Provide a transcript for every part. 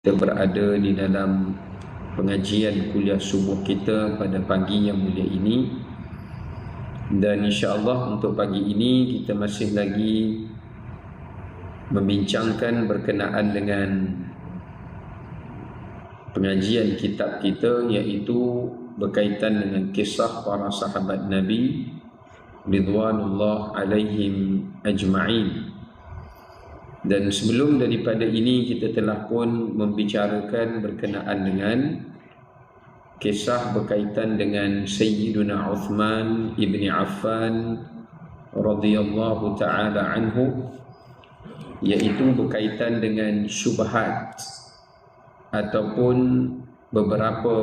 kita berada di dalam pengajian kuliah subuh kita pada pagi yang mulia ini. Dan insya-Allah untuk pagi ini kita masih lagi membincangkan berkenaan dengan pengajian kitab kita, iaitu berkaitan dengan kisah para sahabat Nabi ridwanullah alaihim ajma'in. Dan sebelum daripada ini kita telah pun membicarakan berkenaan dengan kisah berkaitan dengan Sayyiduna Uthman ibni Affan radhiyallahu ta'ala anhu, iaitu berkaitan dengan syubhat ataupun beberapa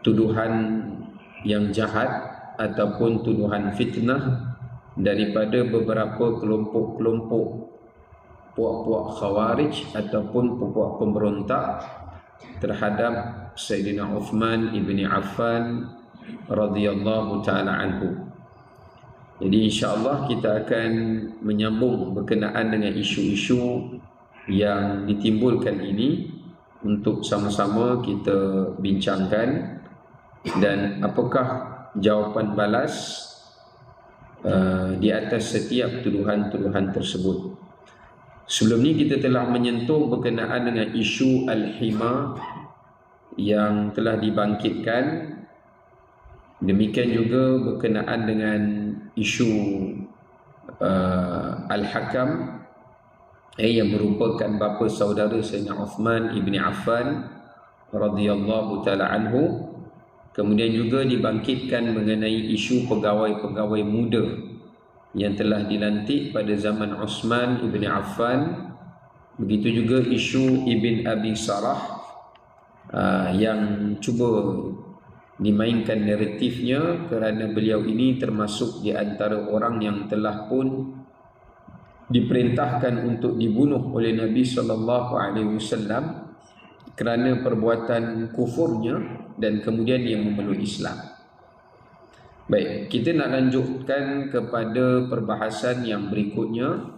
tuduhan yang jahat ataupun tuduhan fitnah daripada beberapa kelompok-kelompok puak-puak khawarij ataupun puak pemberontak terhadap Sayyidina Uthman ibni Affan radhiyallahu ta'ala anhu. Jadi insya-Allah kita akan menyambung berkenaan dengan isu-isu yang ditimbulkan ini untuk sama-sama kita bincangkan dan apakah jawapan balas di atas setiap tuduhan-tuduhan tersebut. Sebelum ni kita telah menyentuh berkenaan dengan isu Al-Hima yang telah dibangkitkan. Demikian juga berkenaan dengan isu Al-Hakam yang merupakan bapa saudara Sayyidina Uthman ibni Affan radhiyallahu ta'ala anhu. Kemudian juga dibangkitkan mengenai isu pegawai-pegawai muda yang telah dilantik pada zaman Uthman ibn Affan. Begitu juga isu Ibn Abi Sarah yang cuba dimainkan naratifnya kerana beliau ini termasuk di antara orang yang telah pun diperintahkan untuk dibunuh oleh Nabi SAW kerana perbuatan kufurnya dan kemudian dia memeluk Islam. Baik, kita nak lanjutkan kepada perbahasan yang berikutnya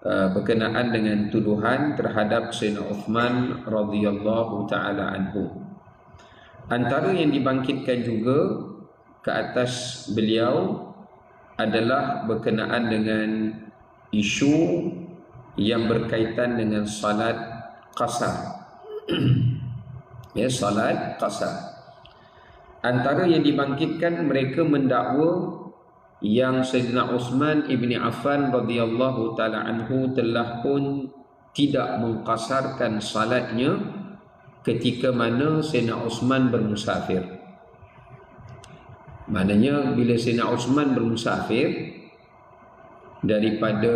berkenaan dengan tuduhan terhadap Sayyidina Uthman radhiyallahu ta'ala anhu. Antara yang dibangkitkan juga ke atas beliau adalah berkenaan dengan isu yang berkaitan dengan salat qasar. Ya, salat qasar. Antara yang dibangkitkan, mereka mendakwa yang Sayyidina Uthman ibni Affan radhiyallahu ta'ala anhu telah pun tidak mengqasarkan salatnya ketika mana Sayyidina Uthman bermusafir. Maknanya bila Sayyidina Uthman bermusafir daripada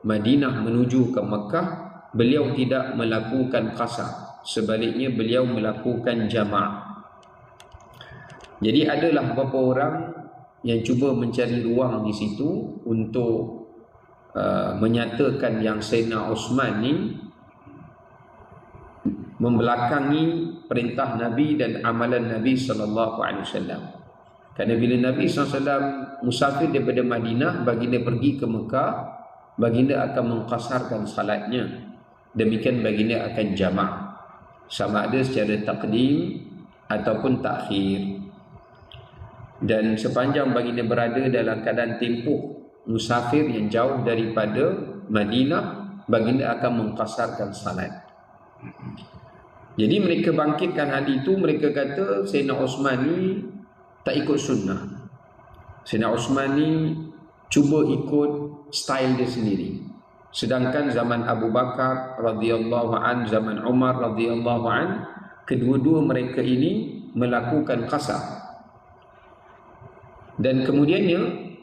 Madinah menuju ke Mekah, beliau tidak melakukan qasar. Sebaliknya beliau melakukan jama'. Jadi adalah beberapa orang yang cuba mencari ruang di situ untuk menyatakan yang Sayyidina Uthman ni membelakangi perintah Nabi dan amalan Nabi SAW. Kerana bila Nabi SAW musafir daripada Madinah, baginda pergi ke Mekah, baginda akan mengqasarkan salatnya. Demikian baginda akan jama', sama ada secara takdim ataupun takhir. Dan sepanjang baginda berada dalam keadaan tempoh musafir yang jauh daripada Madinah, baginda akan mengqasarkan salat. Jadi mereka bangkitkan hal itu. Mereka kata Sayyidina Uthman ni tak ikut sunnah. Sayyidina Uthman ni cuba ikut style dia sendiri. Sedangkan zaman Abu Bakar radhiyallahu an, zaman Umar radhiyallahu an, kedua-dua mereka ini melakukan qasar. Dan kemudiannya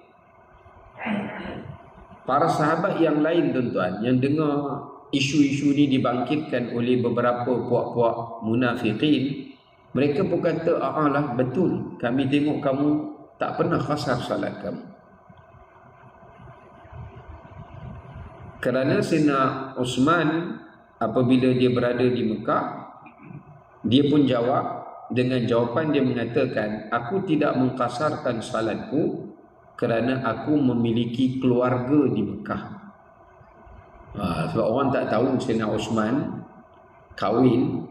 para sahabat yang lain, tuan-tuan, yang dengar isu-isu ni dibangkitkan oleh beberapa puak-puak munafiqin, mereka pun kata, lah betul, kami tengok kamu tak pernah qasar salat kamu. Kerana Sayyidina Uthman apabila dia berada di Mekah, dia pun jawab dengan jawapan dia mengatakan, aku tidak mengqasarkan salatku kerana aku memiliki keluarga di Mekah. Sebab orang tak tahu Sayyidina Uthman kahwin,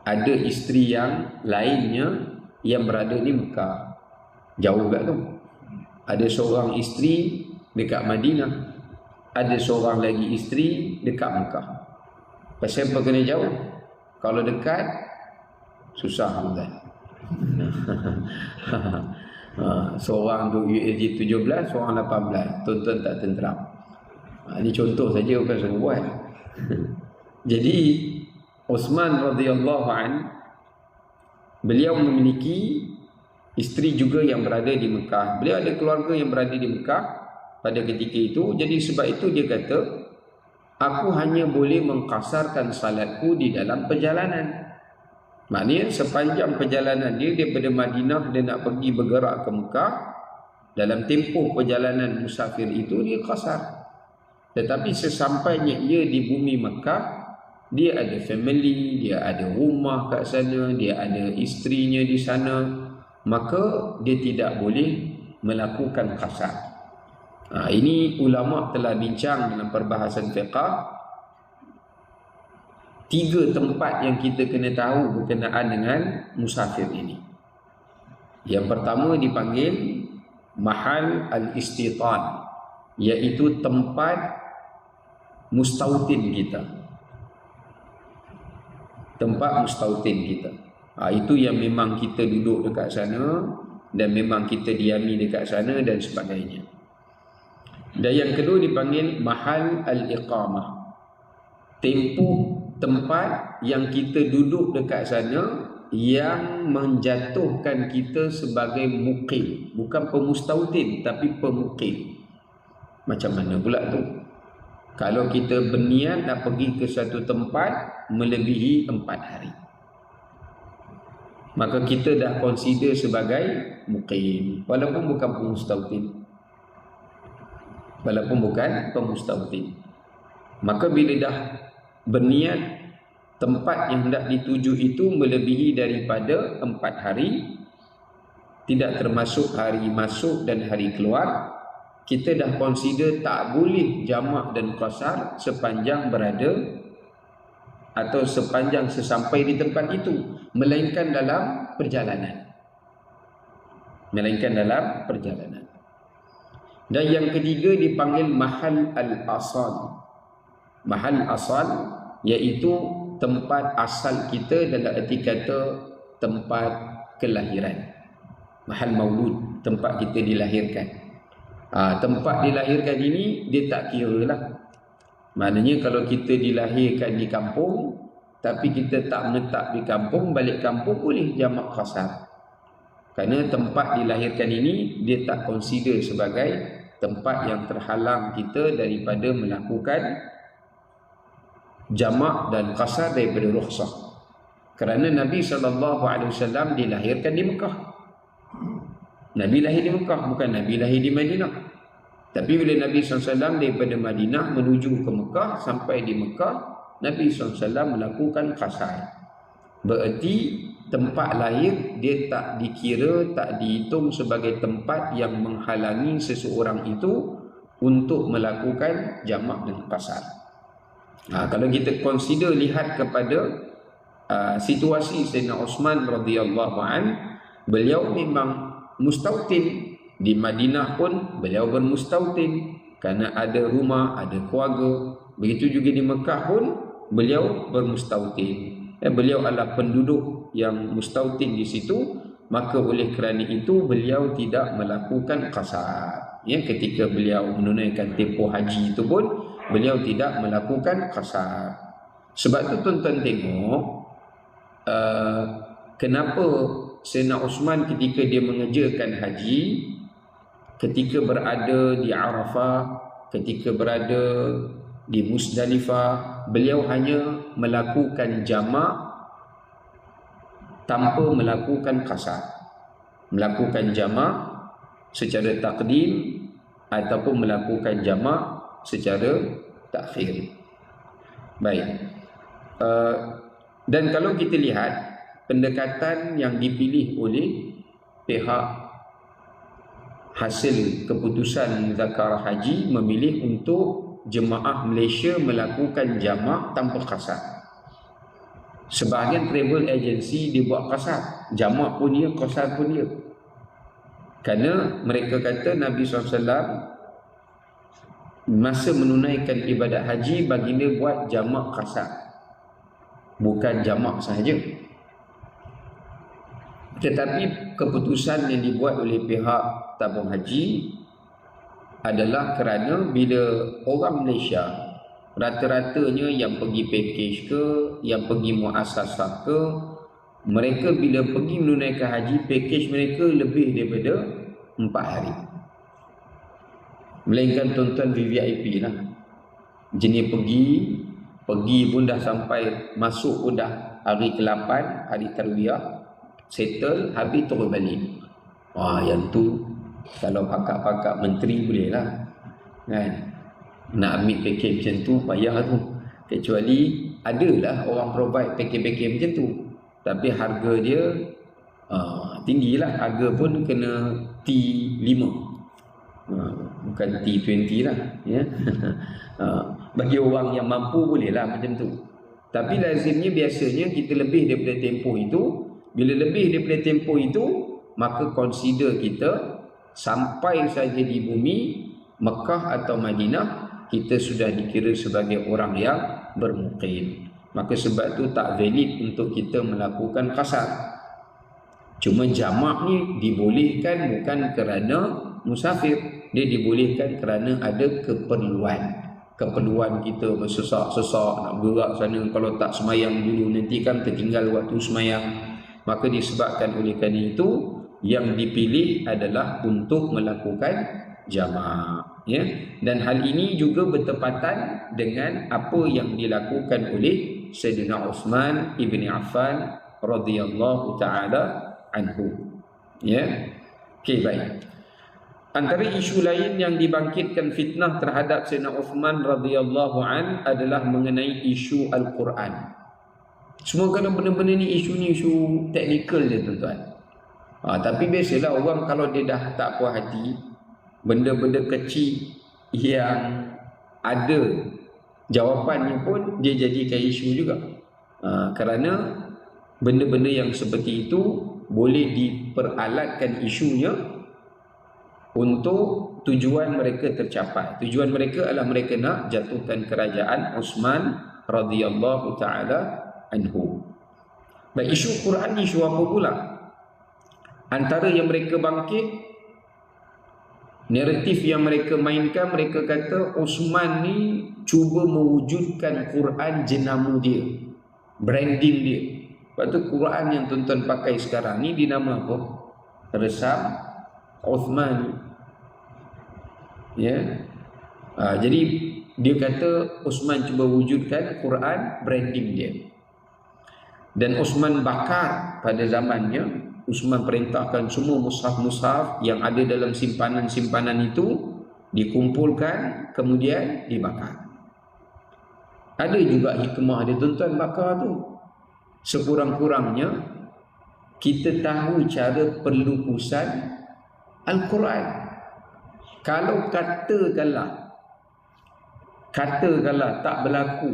ada isteri yang lainnya yang berada di Mekah. Jauh kat tu. Ada seorang isteri dekat Madinah, ada seorang lagi isteri dekat Mekah. Pasal apa kena jauh? Kalau dekat, susah kan. Seorang tu USG 17, seorang 18, tuan-tuan tak tenteram. Ini contoh saja, bukan semua buat. Jadi Uthman radhiyallahu an, beliau memiliki isteri juga yang berada di Mekah. Beliau ada keluarga yang berada di Mekah pada ketika itu. Jadi sebab itu dia kata, aku hanya boleh mengqasarkan salatku di dalam perjalanan. Maknanya sepanjang perjalanan dia daripada Madinah, dia nak pergi bergerak ke Mekah, dalam tempoh perjalanan musafir itu dia qasar. Tetapi sesampainya ia di bumi Mekah, dia ada family, dia ada rumah kat sana, dia ada isterinya di sana, maka dia tidak boleh melakukan qasar. Ini ulama telah bincang dalam perbahasan fiqh. 3 tempat yang kita kena tahu berkenaan dengan musafir ini. Yang pertama dipanggil mahal al-istitan, iaitu tempat mustautin kita. Tempat mustautin kita. Itu yang memang kita duduk dekat sana dan memang kita diami dekat sana dan sebagainya. Dan yang kedua dipanggil mahal al-iqamah, tempat yang kita duduk dekat sana yang menjatuhkan kita sebagai muqim, bukan pemustautin tapi pemuqim. Macam mana pula tu? Kalau kita berniat nak pergi ke satu tempat melebihi 4 hari, maka kita dah consider sebagai muqim, walaupun bukan pemustautin. Maka bila dah berniat tempat yang hendak dituju itu melebihi daripada 4 hari, tidak termasuk hari masuk dan hari keluar, kita dah consider tak boleh jamak dan qasar sepanjang berada atau sepanjang sesampai di tempat itu, melainkan dalam perjalanan. Dan yang ketiga dipanggil mahal al-asal. Mahal asal iaitu tempat asal kita, dalam erti kata tempat kelahiran. Mahal maulud, tempat kita dilahirkan. Tempat dilahirkan ini dia tak kira lah. Maknanya kalau kita dilahirkan di kampung tapi kita tak menetap di kampung, balik kampung boleh jamak qasar. Kerana tempat dilahirkan ini dia tak consider sebagai tempat yang terhalang kita daripada melakukan jamak dan qasar daripada rukhsah. Kerana Nabi SAW dilahirkan di Mekah. Nabi lahir di Mekah, bukan Nabi lahir di Madinah. Tapi bila Nabi SAW daripada Madinah menuju ke Mekah, sampai di Mekah, Nabi SAW melakukan qasar. Bererti tempat lahir dia tak dikira, tak dihitung sebagai tempat yang menghalangi seseorang itu untuk melakukan jamak dan qasar. Kalau kita consider, lihat kepada situasi Sayyidina Uthman radhiyallahu an, beliau memang mustautin. Di Madinah pun beliau bermustautin kerana ada rumah, ada keluarga. Begitu juga di Mekah pun beliau bermustautin. Beliau adalah penduduk yang mustautin di situ, maka oleh kerana itu beliau tidak melakukan qasar. Ketika beliau menunaikan tempoh haji itu pun beliau tidak melakukan qasar. Sebab tu tuan-tuan tengok kenapa Sayyidina Uthman ketika dia mengerjakan haji, ketika berada di Arafah, ketika berada di Musdalifah, beliau hanya melakukan jamak tanpa melakukan qasar. Melakukan jamak secara takdim ataupun melakukan jamak secara takhir. Baik. Dan kalau kita lihat pendekatan yang dipilih oleh pihak hasil keputusan Zakar Haji, memilih untuk jemaah Malaysia melakukan jamak tanpa qasar. Sebahagian travel agency dia buat qasar, jamak pun dia, qasar pun dia. Kerana mereka kata Nabi SAW masa menunaikan ibadat haji baginda buat jamak qasar, bukan jamak sahaja. Tetapi keputusan yang dibuat oleh pihak tabung haji adalah kerana bila orang Malaysia rata-ratanya yang pergi package ke, yang pergi muasasah ke, mereka bila pergi menunaikan haji, package mereka lebih daripada 4 hari. Melainkan tuan-tuan VVIP lah, jenis pergi pun dah sampai, masuk pun dah hari ke-8, hari tarwiyah, settle, habis terus balik. Yang tu kalau pakak-pakak menteri boleh lah kan, nak ambil package macam tu payah tu. Kecuali adalah orang provide package-package macam tu, tapi harga dia tinggilah. Harga pun kena T5, bukan T20 lah ya. Bagi orang yang mampu bolehlah macam tu. Tapi lazimnya biasanya kita lebih daripada tempoh itu. Bila lebih daripada tempoh itu, maka consider kita sampai saja di bumi Mekah atau Madinah, kita sudah dikira sebagai orang yang bermukim. Maka sebab tu tak valid untuk kita melakukan qasar. Cuma jamak ni dibolehkan bukan kerana musafir, dia dibolehkan kerana ada keperluan kita bersesak-sesak nak bergerak sana, kalau tak semayang dulu nanti kan tertinggal waktu semayang. Maka disebabkan oleh kerana itu, yang dipilih adalah untuk melakukan jamak ya. Dan hal ini juga bertepatan dengan apa yang dilakukan oleh Sayyidina Uthman ibni Affan radhiyallahu taala anhu ya. Okey, baik. Antara isu lain yang dibangkitkan fitnah terhadap Sayyidina Uthman radhiyallahu an adalah mengenai isu Al-Quran. Semua kalau benda-benda ni isu teknikal je tuan-tuan. Tapi biasalah orang kalau dia dah tak puas hati, benda-benda kecil yang ada jawapannya pun dia jadikan isu juga. Kerana benda-benda yang seperti itu boleh diperalatkan isunya untuk tujuan mereka tercapai. Tujuan mereka adalah mereka nak jatuhkan kerajaan Uthman radhiyallahu taala anhu. Baik, isu Quran ni isu apa pula? Antara yang mereka bangkit, naratif yang mereka mainkan, mereka kata Uthman ni cuba mewujudkan Quran jenama dia, branding dia. Lepas tu Quran yang tuan-tuan pakai sekarang ni dinama apa? Resam Uthman ya. Jadi dia kata Uthman cuba wujudkan Quran branding dia. Dan Uthman bakar pada zamannya, Uthman perintahkan semua mushaf-mushaf yang ada dalam simpanan-simpanan itu dikumpulkan kemudian dibakar. Ada juga hikmah dia tuan-tuan bakar tu. Sekurang-kurangnya kita tahu cara perlukusan Al-Quran. Kalau katakanlah tak berlaku,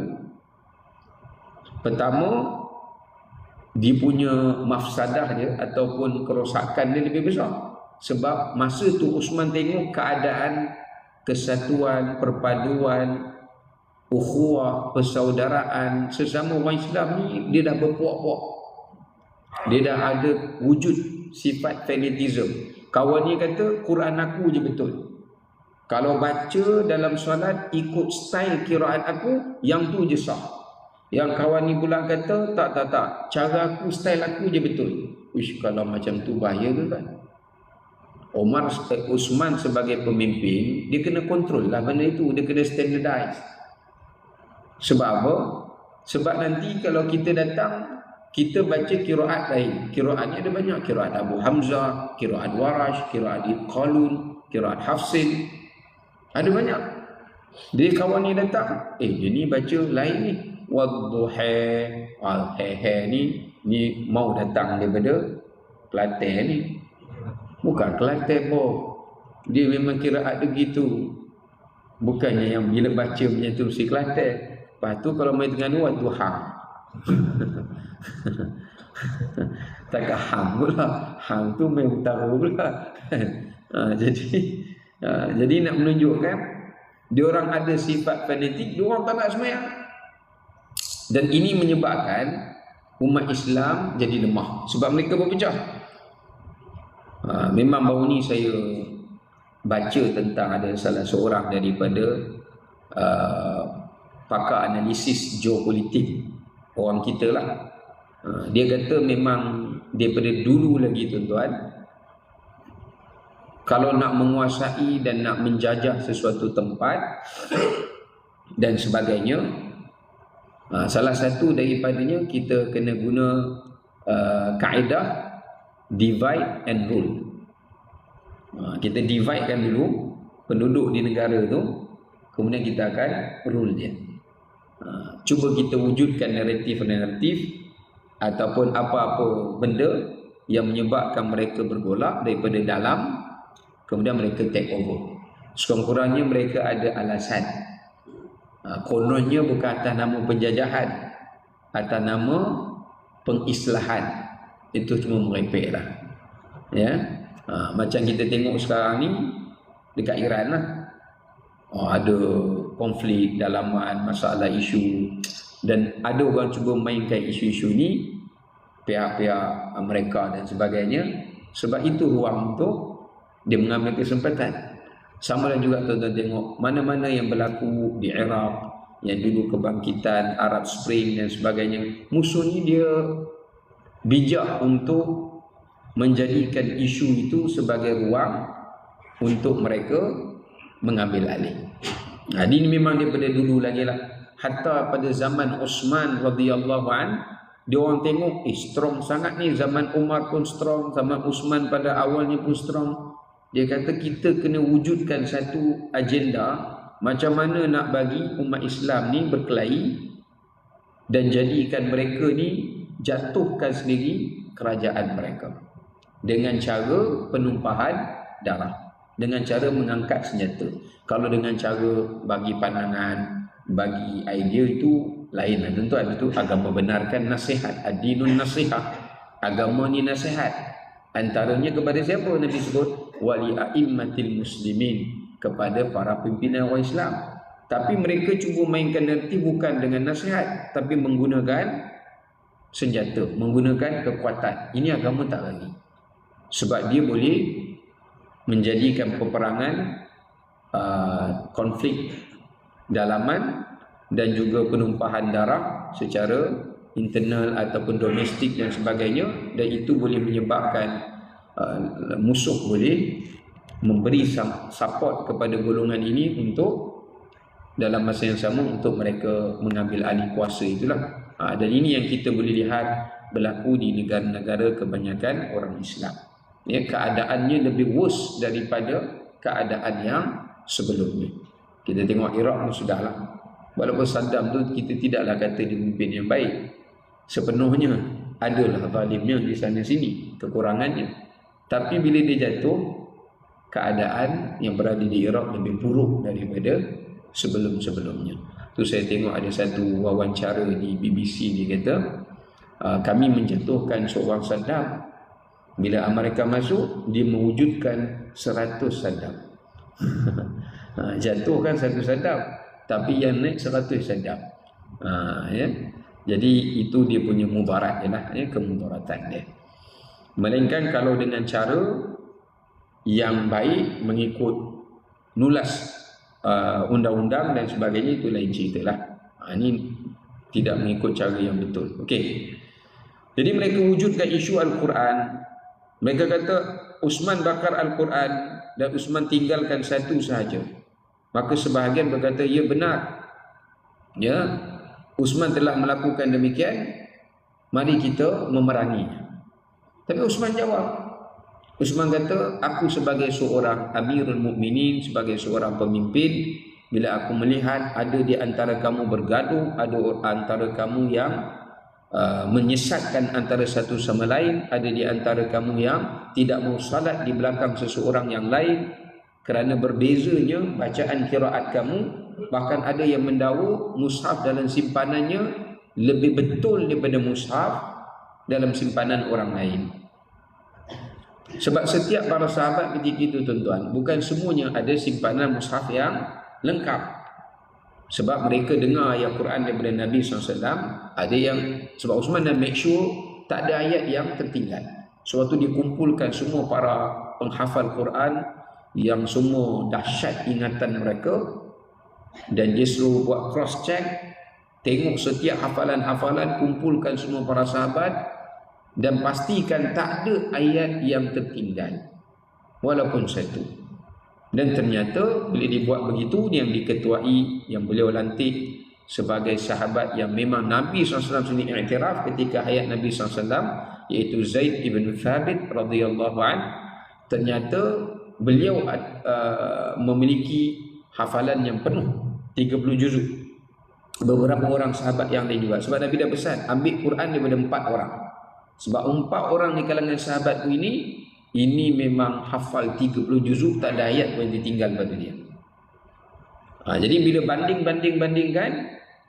pertama dia punya mafsadah dia ataupun kerosakan dia lebih besar. Sebab masa tu Uthman tengok keadaan kesatuan, perpaduan, ukhuwah, persaudaraan sesama orang Islam ni dia dah berpuak-puak. Dia dah ada wujud sifat fanatism. Kawan ni kata Quran aku je betul. Kalau baca dalam solat ikut style kiraan aku, yang tu je sah. Yang kawan ni pula kata tak, cara aku, style aku je betul. Kalau macam tu bahaya tu kan. Uthman sebagai pemimpin, dia kena kontrol lah benda itu, dia kena standardize. Sebab apa? Sebab nanti kalau kita datang, kita baca kiraat lain. Kiraatnya ada banyak. Kiraat Abu Hamzah, kiraat Warash, kiraat Qalun, kiraat Hafsin. Ada banyak. Jadi kawan ni datang, dia ni baca lain ni. Wadduha, ni mau datang daripada Kelantan ni. Bukan Kelantan pun. Dia memang kiraat dia gitu. Bukannya yang bila baca macam tu si Kelantan. Lepas tu kalau main dengan wadduha, Tak hang pula. Hang tu main utara pula. Jadi nak menunjukkan dia orang ada sifat fanatik, dia orang tak nak sembahyang. Dan ini menyebabkan umat Islam jadi lemah sebab mereka berpecah. Memang baru ni saya baca tentang ada salah seorang daripada pakar analisis geopolitik orang kita lah. Dia kata memang daripada dulu lagi tuan-tuan, kalau nak menguasai dan nak menjajah sesuatu tempat dan sebagainya, salah satu daripadanya kita kena guna kaedah divide and rule. Kita divide kan dulu penduduk di negara tu, kemudian kita akan rule dia. Cuba kita wujudkan naratif-naratif ataupun apa-apa benda yang menyebabkan mereka bergolak daripada dalam, kemudian mereka take over. Sekurang-kurangnya mereka ada alasan. Kononnya bukan atas nama penjajahan, atas nama pengislahan. Itu cuma merepek lah. Ya. Macam kita tengok sekarang ni dekat Iran lah. Ada konflik dalaman, masalah isu, dan ada orang cuba mainkan isu-isu ni, pihak-pihak Amerika dan sebagainya. Sebab itu ruang untuk dia mengambil kesempatan. Sama lah juga tuan-tuan tengok mana-mana yang berlaku di Iraq, yang dulu kebangkitan Arab Spring dan sebagainya. Musuh ni dia bijak untuk menjadikan isu itu sebagai ruang untuk mereka mengambil alih. Ini memang daripada dulu lagi lah. Hatta pada zaman Osman radhiyallahu an, dia orang tengok strong sangat ni. Zaman Umar pun strong, zaman Osman pada awalnya pun strong. Dia kata kita kena wujudkan satu agenda macam mana nak bagi umat Islam ni berkelahi dan jadikan mereka ni jatuhkan sendiri kerajaan mereka dengan cara penumpahan darah, dengan cara mengangkat senjata. Kalau dengan cara bagi pandangan, bagi idea, itu lain lah tuan-tuan. Itu agama benarkan nasihat, ad-dinun nasihat. Agama ni nasihat. Antaranya kepada siapa Nabi sebut? Wali a'immatil muslimin, kepada para pimpinan orang Islam. Tapi mereka cuba mainkan naratif bukan dengan nasihat, tapi menggunakan senjata, menggunakan kekuatan. Ini agama tak bagi. Sebab dia boleh menjadikan peperangan, konflik dalaman dan juga penumpahan darah secara internal ataupun domestik dan sebagainya, dan itu boleh menyebabkan musuh boleh memberi support kepada golongan ini untuk dalam masa yang sama untuk mereka mengambil alih kuasa itulah. Dan ini yang kita boleh lihat berlaku di negara-negara kebanyakan orang Islam. Ya, keadaannya lebih worse daripada keadaan yang sebelumnya. Kita tengok Iraq pun sudahlah. Walaupun Saddam tu kita tidaklah kata dia pemimpin yang baik sepenuhnya, adalah zalimnya di sana sini, kekurangannya. Tapi bila dia jatuh, keadaan yang berada di Iraq lebih buruk daripada sebelum-sebelumnya. Tu saya tengok ada satu wawancara di BBC, dia kata kami menjatuhkan seorang Saddam. Bila Amerika masuk, dia mewujudkan 100 Saddam. Jatuhkan 1 Saddam, tapi yang naik 100 Saddam. Ya. Jadi itu dia punya mudarat je lah, ya, kemudaratan dia. Melainkan kalau dengan cara yang baik, mengikut nulas undang-undang dan sebagainya, itu lain cerita lah. Ini tidak mengikut cara yang betul. Okey. Jadi mereka wujudkan isu Al-Quran. Mereka kata Uthman bakar Al-Quran dan Uthman tinggalkan satu sahaja. Maka sebahagian berkata, ya benar, ya, Uthman telah melakukan demikian, mari kita memeranginya. Tapi Uthman jawab, Uthman kata, aku sebagai seorang Amirul Mukminin, sebagai seorang pemimpin, bila aku melihat ada di antara kamu bergaduh, ada antara kamu yang menyesatkan antara satu sama lain, ada di antara kamu yang tidak mau salat di belakang seseorang yang lain kerana berbezanya bacaan qiraat kamu, bahkan ada yang mendakwa mushaf dalam simpanannya lebih betul daripada mushaf dalam simpanan orang lain. Sebab setiap para sahabat ketika itu tuan-tuan, bukan semuanya ada simpanan mushaf yang lengkap. Sebab mereka dengar ayat Quran daripada Nabi SAW, ada yang, sebab Uthman dah make sure tak ada ayat yang tertinggal. Sewaktu dikumpulkan semua para penghafal Quran yang semua dahsyat ingatan mereka, dan dia suruh buat cross check, tengok setiap hafalan-hafalan, kumpulkan semua para sahabat dan pastikan tak ada ayat yang tertinggal walaupun satu. Dan ternyata bila dibuat begitu, yang diketuai, yang beliau lantik sebagai sahabat yang memang Nabi SAW sendiri iktiraf ketika hayat Nabi SAW, iaitu Zaid ibn Thabit radhiyallahu an, ternyata beliau memiliki hafalan yang penuh 30 juzuk. Beberapa orang sahabat yang lain juga, sebab Nabi dah pesan ambil Quran daripada 4 orang. Sebab 4 orang di kalangan sahabatku ini memang hafal 30 juzuk, tak ada ayat pun yang ditinggal pada dia. Jadi bila bandingkan,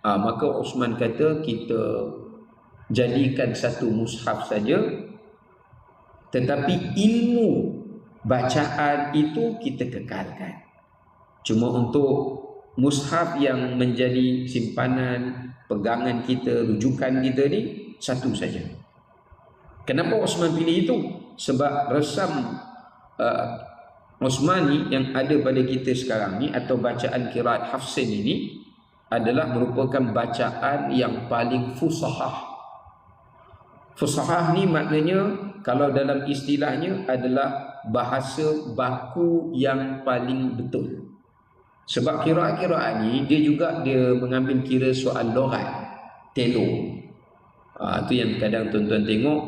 maka Uthman kata kita jadikan satu mushaf saja, tetapi ilmu bacaan itu kita kekalkan. Cuma untuk mushaf yang menjadi simpanan pegangan kita, rujukan kita ni, satu saja. Kenapa Uthman pilih itu? Sebab resam Uthmani yang ada pada kita sekarang ni, atau bacaan qiraat Hafsin ini, adalah merupakan bacaan yang paling fusahah. Fusahah ni maknanya, kalau dalam istilahnya, adalah bahasa baku yang paling betul. Sebab qiraat-qiraat ni dia mengambil kira soal loghat, telo. Itu yang kadang tuan-tuan tengok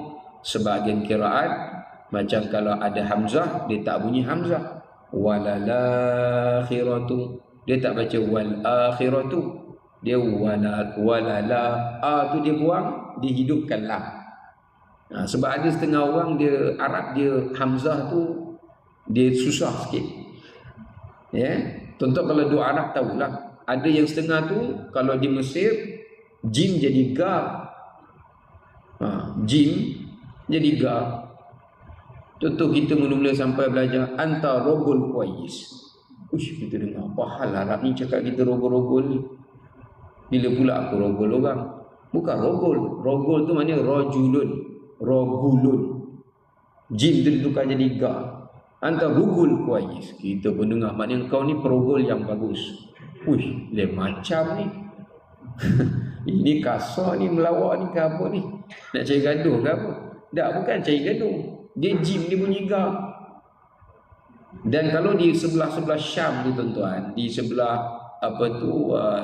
sebahagian qiraat, macam kalau ada hamzah, dia tak bunyi hamzah. Walalakhiratu, dia tak baca wal akhiratu, dia walala, tu dia buang, dia hidupkan lam. Sebab ada setengah orang dia Arab, dia hamzah tu dia susah sikit. Tuan-tuan kalau dua Arab tahulah, ada yang setengah tu kalau di Mesir jim jadi ga, jim jadi ga. Contoh kita mula-mula sampai belajar anta rogol kuais. Kita dengar apa hal Arab ni cakap kita rogol-rogol ni. Bila pula aku rogol orang? Bukan rogol. Rogol tu maknanya rajulun, rogulun. Jim tu ditukar jadi ga. Anta rogol kuais. Kita pun dengar maknanya kau ni perogol yang bagus. Lain macam ni. Ini kasar ni, melawak ni ke apa ni? Nak cari gaduh ke apa? Tak, bukan cari gaduh. Dia jim, dia bunyi ga. Dan kalau di sebelah-sebelah Syam tu tuan-tuan, di sebelah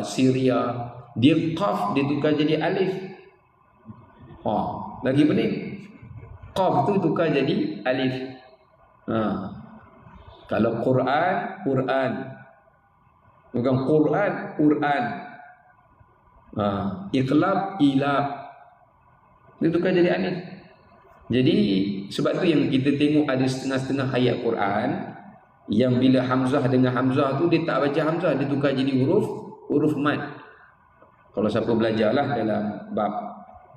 Syria, dia qaf dia tukar jadi alif. Lagi pening. Qaf tu tukar jadi alif. Kalau Quran, bukan Quran. Iqlab, ilab, dia tukar jadi alif. Jadi sebab tu yang kita tengok ada setengah-setengah ayat Quran yang bila hamzah dengan hamzah tu dia tak baca hamzah, dia tukar jadi huruf mad. Kalau siapa belajarlah dalam bab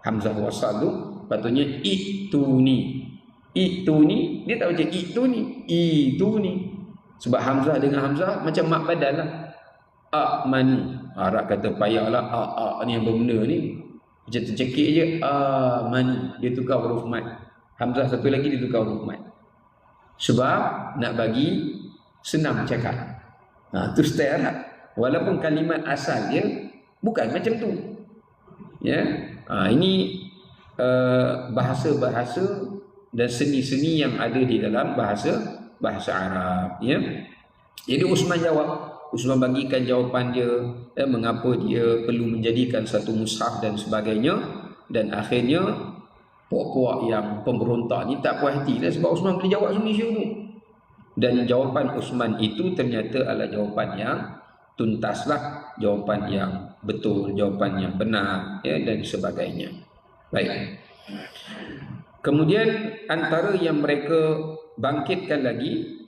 hamzah wasal tu, patutnya ituni dia tak baca ituni. Sebab hamzah dengan hamzah macam mat badal lah. Amanu, Arab kata payahlah ni yang berbenda ni macam tercekik je. Amanu, dia tukar huruf mat. Hamzah satu lagi dia tukar huruf mat. Sebab nak bagi senang cakap. Tu style Arab. Walaupun kalimat asal dia bukan macam tu. Ini bahasa-bahasa dan seni-seni yang ada di dalam bahasa Arab. Jadi Uthman jawab. Uthman bagikan jawapan dia, mengapa dia perlu menjadikan satu mushaf dan sebagainya. Dan akhirnya puak-puak yang pemberontak ni tak puas hati lah, sebab Uthman boleh jawab semua isu tu. Dan jawapan Uthman itu ternyata adalah jawapan yang tuntas lah, jawapan yang betul, jawapan yang benar, dan sebagainya. Baik. Kemudian antara yang mereka bangkitkan lagi,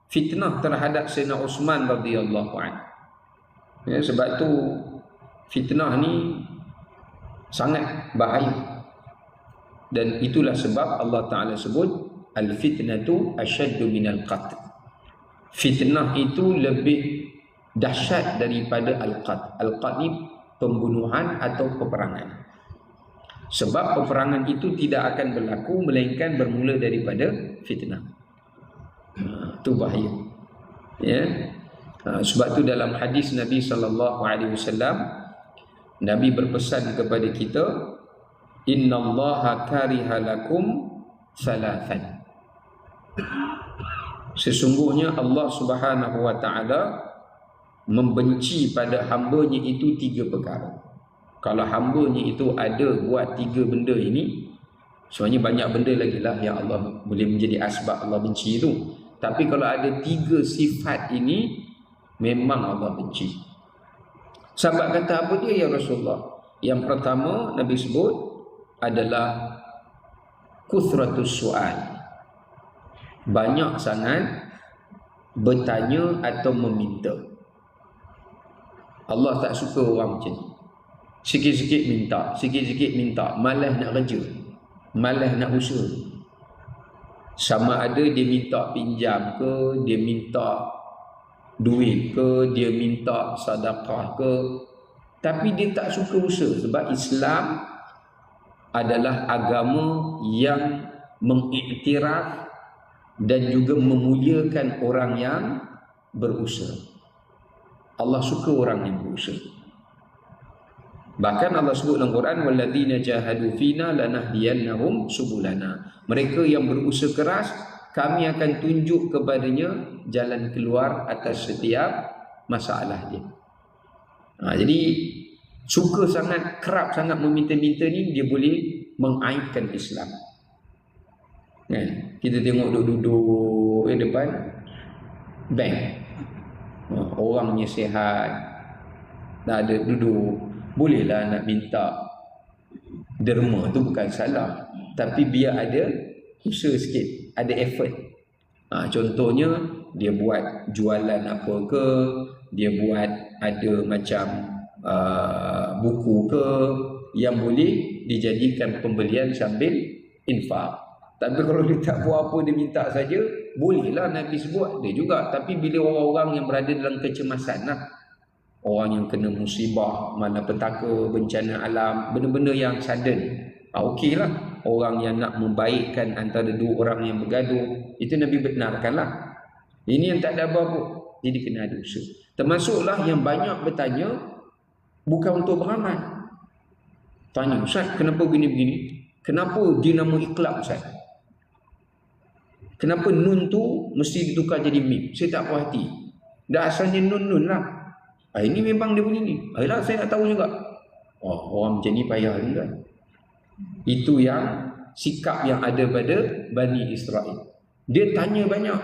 fitnah terhadap Sayyidina Uthman radhiyallahu anhu. Sebab tu fitnah ni sangat bahaya. Dan itulah sebab Allah Ta'ala sebut al-fitnatu asyaddu minal qatl. Fitnah itu lebih dahsyat daripada al-qatl. Al-qatl ni pembunuhan atau peperangan. Sebab peperangan itu tidak akan berlaku melainkan bermula daripada fitnah. Itu bahaya. Ya. Sebab tu dalam hadis Nabi SAW, Nabi berpesan kepada kita, innallaha kariha lakum thalathan. Sesungguhnya Allah Subhanahu wa taala membenci pada hamba-Nya itu 3 perkara. Kalau hamba-Nya itu ada buat 3 benda ini, sebenarnya banyak benda lagi lah yang Allah boleh menjadi asbab Allah benci itu. Tapi kalau ada 3 sifat ini, memang Allah benci. Sahabat kata, apa dia ya Rasulullah? Yang pertama Nabi sebut adalah kuthratus su'al. Banyak sangat bertanya atau meminta. Allah tak suka orang macam ni. Sikit-sikit minta, sikit-sikit minta, malas nak kerja, malas nak usaha. Sama ada dia minta pinjam ke, dia minta duit ke, dia minta sedekah ke, tapi dia tak suka usaha. Sebab Islam adalah agama yang mengiktiraf dan juga memuliakan orang yang berusaha. Allah suka orang yang berusaha. Bahkan Allah sebut dalam Quran, walladzina jahadu fina lanahdiyannahum subulana. Mereka yang berusaha keras, kami akan tunjuk kepadanya jalan keluar atas setiap masalah dia. Jadi suka sangat, kerap sangat meminta-minta ni, dia boleh mengaibkan Islam. Kan? Kita tengok duduk-duduk di depan bank, orangnya sihat, dah ada duduk, bolehlah nak minta derma, tu bukan salah, tapi biar ada usaha sikit, ada effort. Contohnya dia buat jualan apa ke, dia buat ada macam buku ke yang boleh dijadikan pembelian sambil infak. Tapi kalau dia tak buat apa, dia minta saja, bolehlah Nabi sebut dia juga. Tapi bila orang-orang yang berada dalam kecemasan lah, orang yang kena musibah, malapetaka, bencana alam, benda-benda yang sudden, okey lah. Orang yang nak membaikkan antara 2 orang yang bergaduh, itu Nabi benarkan lah. Ini yang tak ada apa-apa, jadi kena ada usaha. Termasuklah yang banyak bertanya bukan untuk beramal. Tanya, Ustaz, kenapa begini-begini? Kenapa dia nama ikhlab, Ustaz? Kenapa nun tu mesti ditukar jadi mim? Saya tak puas hati. Dah asalnya nun-nun lah. Ini memang dia punya ni. Ayolah, saya nak tahu juga. Orang macam ni payah juga. Itu yang sikap yang ada pada Bani Israel. Dia tanya banyak,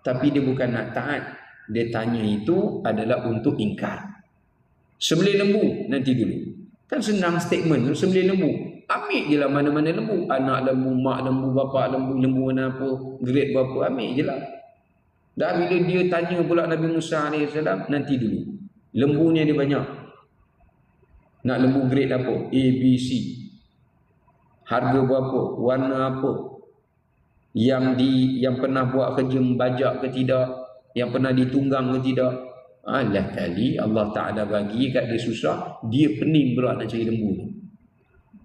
tapi dia bukan nak taat. Dia tanya itu adalah untuk ingkar. Sembelih lembu nanti dulu. Kan senang statement tu, sembelih lembu. Ambil je lah mana-mana lembu. Anak lembu, mak lembu, bapak lembu, lembu mana apa, grade berapa, ambil je lah. Dan bila dia tanya pula Nabi Musa AS, nanti dulu. Lembunya dia banyak. Nak lembu grade apa? A, B, C. Harga berapa? Warna apa? Yang pernah buat kerja membajak ke tidak? Yang pernah ditunggang ke tidak? Alah kali Allah Ta'ala bagi kat dia susah, dia pening pula nak cari lembu ni.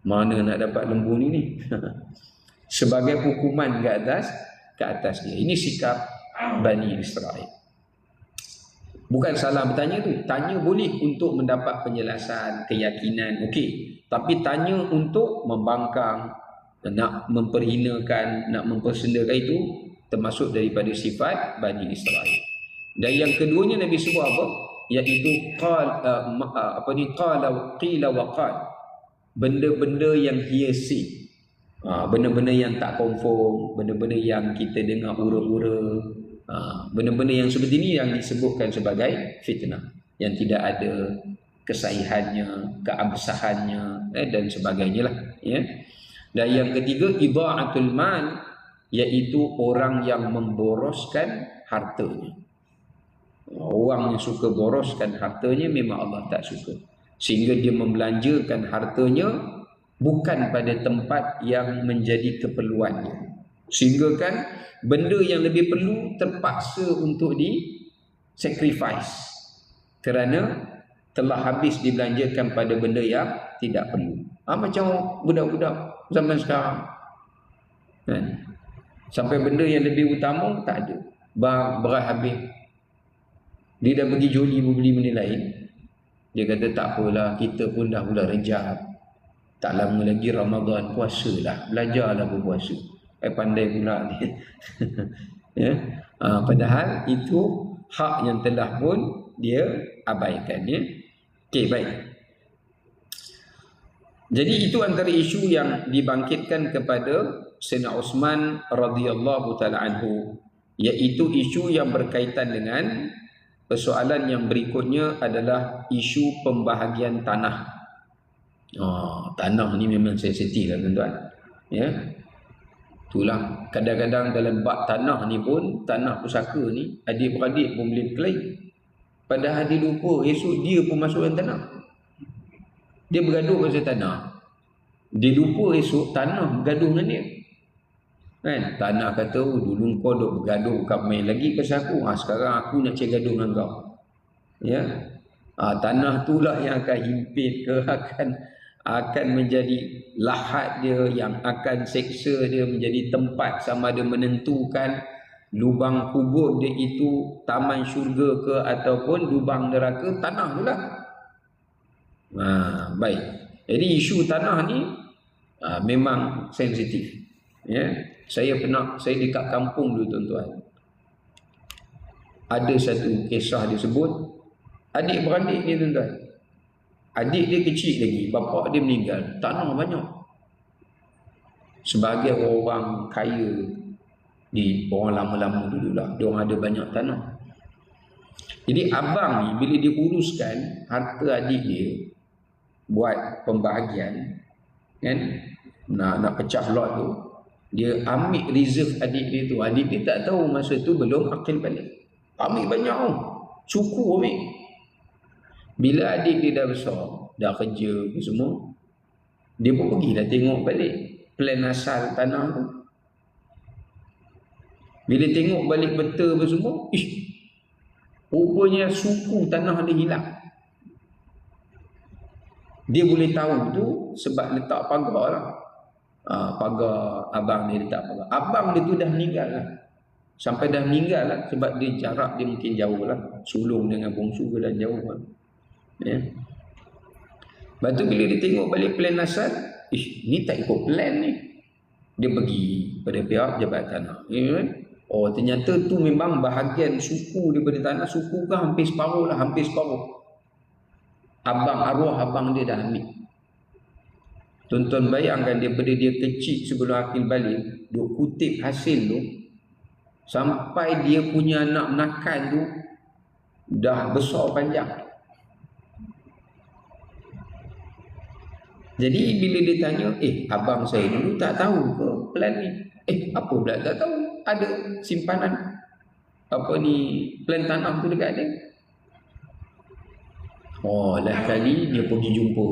Mana nak dapat lembu ni? Sebagai hukuman ke atas dia. Ini sikap Bani Israel. Bukan salah bertanya tu. Tanya boleh untuk mendapat penjelasan, keyakinan, okey. Tapi tanya untuk membangkang, nak memperhinakan, nak mempersendakan, itu termasuk daripada sifat Bani Israel. Dan yang keduanya Nabi sebut apa? Iaitu qila wa qal. Benda-benda yang hearsay. Benda-benda yang tak confirm, benda-benda yang kita dengar ura-ura. Benda-benda yang seperti ini yang disebutkan sebagai fitnah, yang tidak ada kesahihannya, keabsahannya, dan sebagainya lah, ya. Dan yang ketiga, idha'atul mal, iaitu orang yang memboroskan hartanya. Orang yang suka boroskan hartanya memang Allah tak suka, sehingga dia membelanjakan hartanya bukan pada tempat yang menjadi keperluannya. Sehingga kan benda yang lebih perlu terpaksa untuk di sacrifice kerana telah habis dibelanjakan pada benda yang tidak perlu. Macam budak-budak zaman sekarang kan? Sampai benda yang lebih utama tak ada, beras habis, dia dah pergi joli beli benda lain. Dia kata tak apalah, kita pun dah bulan Rejab, tak lama lagi Ramadan, puasalah, belajarlah berpuasa. Pandai pula ni. Ya? Padahal itu hak yang telah pun dia abaikan, ya. Okey, baik. Jadi itu antara isu yang dibangkitkan kepada Sayyidina Uthman radhiyallahu taala anhu, iaitu isu yang berkaitan dengan persoalan yang berikutnya adalah isu pembahagian tanah. Tanah ni memang sensitif lah tuan-tuan, ya. Itulah kadang-kadang dalam bab tanah ni pun, tanah pusaka ni, adik-beradik pun boleh berkelahi. Padahal dia lupa esok dia pun masuk dalam tanah. Dia bergaduh pasal tanah, dia lupa esok tanah bergaduh dengan dia kan. Tanah kata, dulu kau duk bergaduh, kau main lagi pasal aku, sekarang aku nak cari gaduh dengan kau, ya. Tanah itulah yang akan himpit ke, akan menjadi lahat dia, yang akan seksa dia, menjadi tempat sama ada menentukan lubang kubur dia itu taman syurga ke ataupun lubang neraka. Tanah itulah. Baik. Jadi isu tanah ni memang sensitif, ya. Saya dekat kampung dulu tuan-tuan, ada satu kisah disebut adik-beradik ni tuan-tuan. Adik dia kecil lagi, bapa dia meninggal, tanah banyak. Sebagai orang kaya di orang lama-lama dululah, dia orang ada banyak tanah. Jadi abang ni bila dia uruskan harta adik dia, buat pembahagian kan, nak pecah lot tu, dia ambil reserve adik dia tu. Adik dia tak tahu masa tu belum akil balik, ambil banyak tu, cukup ambil. Bila adik dia dah besar, dah kerja semua, dia pun pergilah tengok balik plan asal tanah tu. Bila tengok balik peta apa semua, rupanya suku tanah dia hilang. Dia boleh tahu tu sebab letak pagar lah. Pagar abang dia letak pagar. Abang dia tu dah meninggal lah. Sampai dah meninggal lah, sebab dia jarak dia mungkin jauh lah, sulung dengan bongsu dah jauh lah, ya. Lepas tu bila dia tengok balik plan asal, ni tak ikut plan ni. Dia pergi pada pihak jabatan tanah, ya kan? Ternyata tu memang bahagian suku daripada tanah. Suku kan hampir separuh lah, hampir separuh. Arwah abang dia dah ambil. Tuan-tuan bayangkan daripada dia kecil sebelum akil balik, duk kutip hasil tu, sampai dia punya anak nakan tu dah besar panjang. Jadi bila dia tanya, abang saya dulu tak tahu ke plan ni? Apa pula tak tahu? Ada simpanan plan tanah tu dekat dia. Lain kali dia pergi jumpa.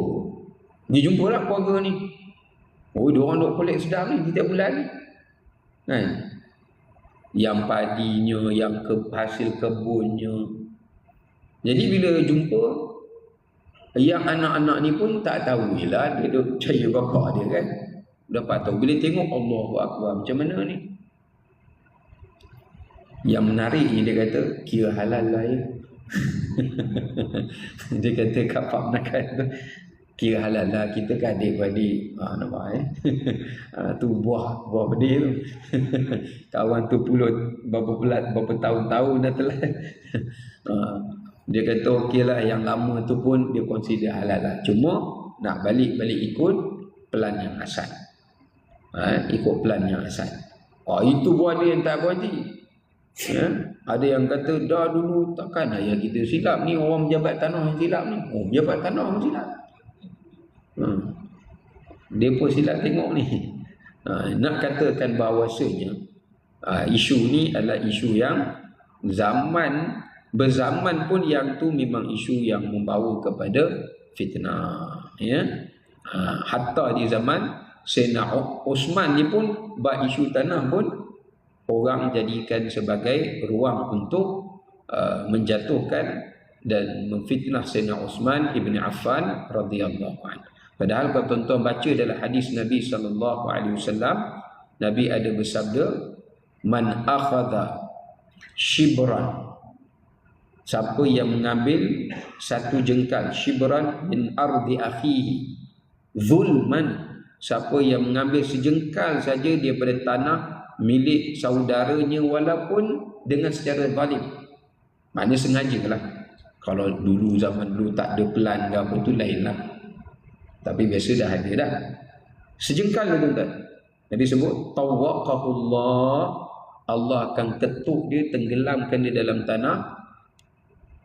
Dia jumpalah keluarga ni. Diorang duk kolek sedap ni setiap bulan ni, kan? Yang padinya, yang hasil kebunnya. Jadi bila jumpa, yang anak-anak ni pun tak tahu lah, dia duk percaya bapa dia kan. Dapat tahu bila tengok, Allahu Akbar, macam mana ni? Yang menariknya dia kata, kira halal lah ya. Dia kata kat Pak Menakan tu, kira halal lah, kita kan adik-beradik. Nampak tu buah pedih tu. Kawan tu pulut berapa tahun-tahun dah telah. Dia kata okey lah, yang lama tu pun dia consider halal lah, cuma nak balik ikut plan yang asal. Ikut plan yang asal. Itu pun ada yang tak berhenti. Ada yang kata dah dulu takkan ayah kita silap ni, orang pejabat tanah yang silap ni. Pejabat tanah yang silap. Dia pun silap tengok ni. Nak katakan bahawasanya isu ni adalah isu yang berzaman pun yang tu memang isu yang membawa kepada fitnah, ya. Hatta di zaman Sayyidina Osman ni pun bab isu tanah pun orang jadikan sebagai ruang untuk menjatuhkan dan memfitnah Sayyidina Osman ibn Affan radhiyallahu anhu. Padahal kalau tuan-tuan baca dalam hadis Nabi sallallahu alaihi wasallam, Nabi ada bersabda, man akhadha shibran, siapa yang mengambil satu jengkal, shibran min ardi akhihi zulman, siapa yang mengambil sejengkal saja daripada tanah milik saudaranya walaupun dengan secara zalim, maknanya sengajalah. Kalau dulu zaman dulu tak ada pelan ke apa tu lain lah, tapi biasa dah ada dah. Sejengkal tu tuan-tuan, Nabi sebut tawaqahullah, Allah akan ketuk dia, tenggelamkan dia dalam tanah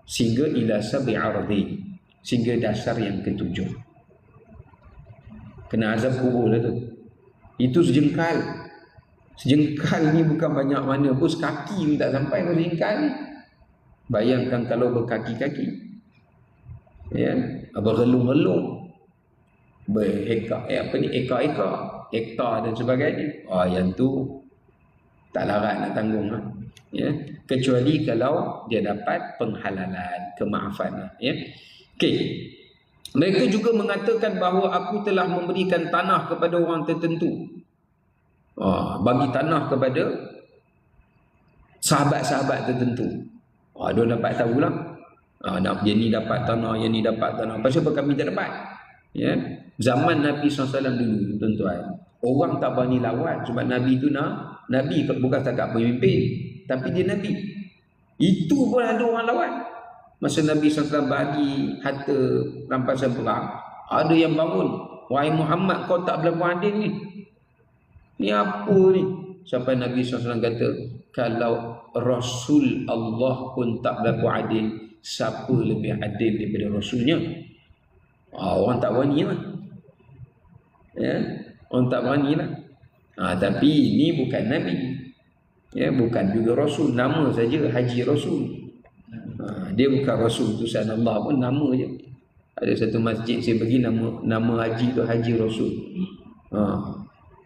sehingga ila sabi ardi, sehingga dasar yang ketujuh. Kena azab kubur lah tu. Itu sejengkal. Sejengkal ni bukan banyak mana pun, sekaki pun tak sampai ke sejengkal ni. Bayangkan kalau berkaki-kaki, ya, bergelung-gelung, ekar-ekar, hektar dan sebagainya. Yang tu tak larat nak tanggung lah. Ya, kecuali kalau dia dapat penghalalan, kemaafan. Ya. Okey. Mereka juga mengatakan bahawa aku telah memberikan tanah kepada orang tertentu. Bagi tanah kepada sahabat-sahabat tertentu. Dia dapat tahulah. Yang ni dapat tanah, yang ni dapat tanah. Pasal apa kami tak dapat? Ya. Zaman Nabi SAW dulu, tuan-tuan, orang tak berani lawan sebab Nabi tu Nabi bukan setakat pemimpin, tapi dia Nabi. Itu pun ada orang lawan. Masa Nabi SAW bagi harta rampasan perang, ada yang bangun, wahai Muhammad, kau tak berlaku adil ni. Ni apa ni? Sampai Nabi SAW kata, kalau Rasul Allah pun tak berlaku adil, siapa lebih adil daripada Rasulnya? Orang tak berani lah. Ya? Orang tak berani lah. Tapi ini bukan Nabi, ya, bukan juga Rasul, nama saja Haji Rasul. Dia bukan Rasul utusan Allah pun, nama je. Ada satu masjid saya pergi, nama haji tu Haji Rasul.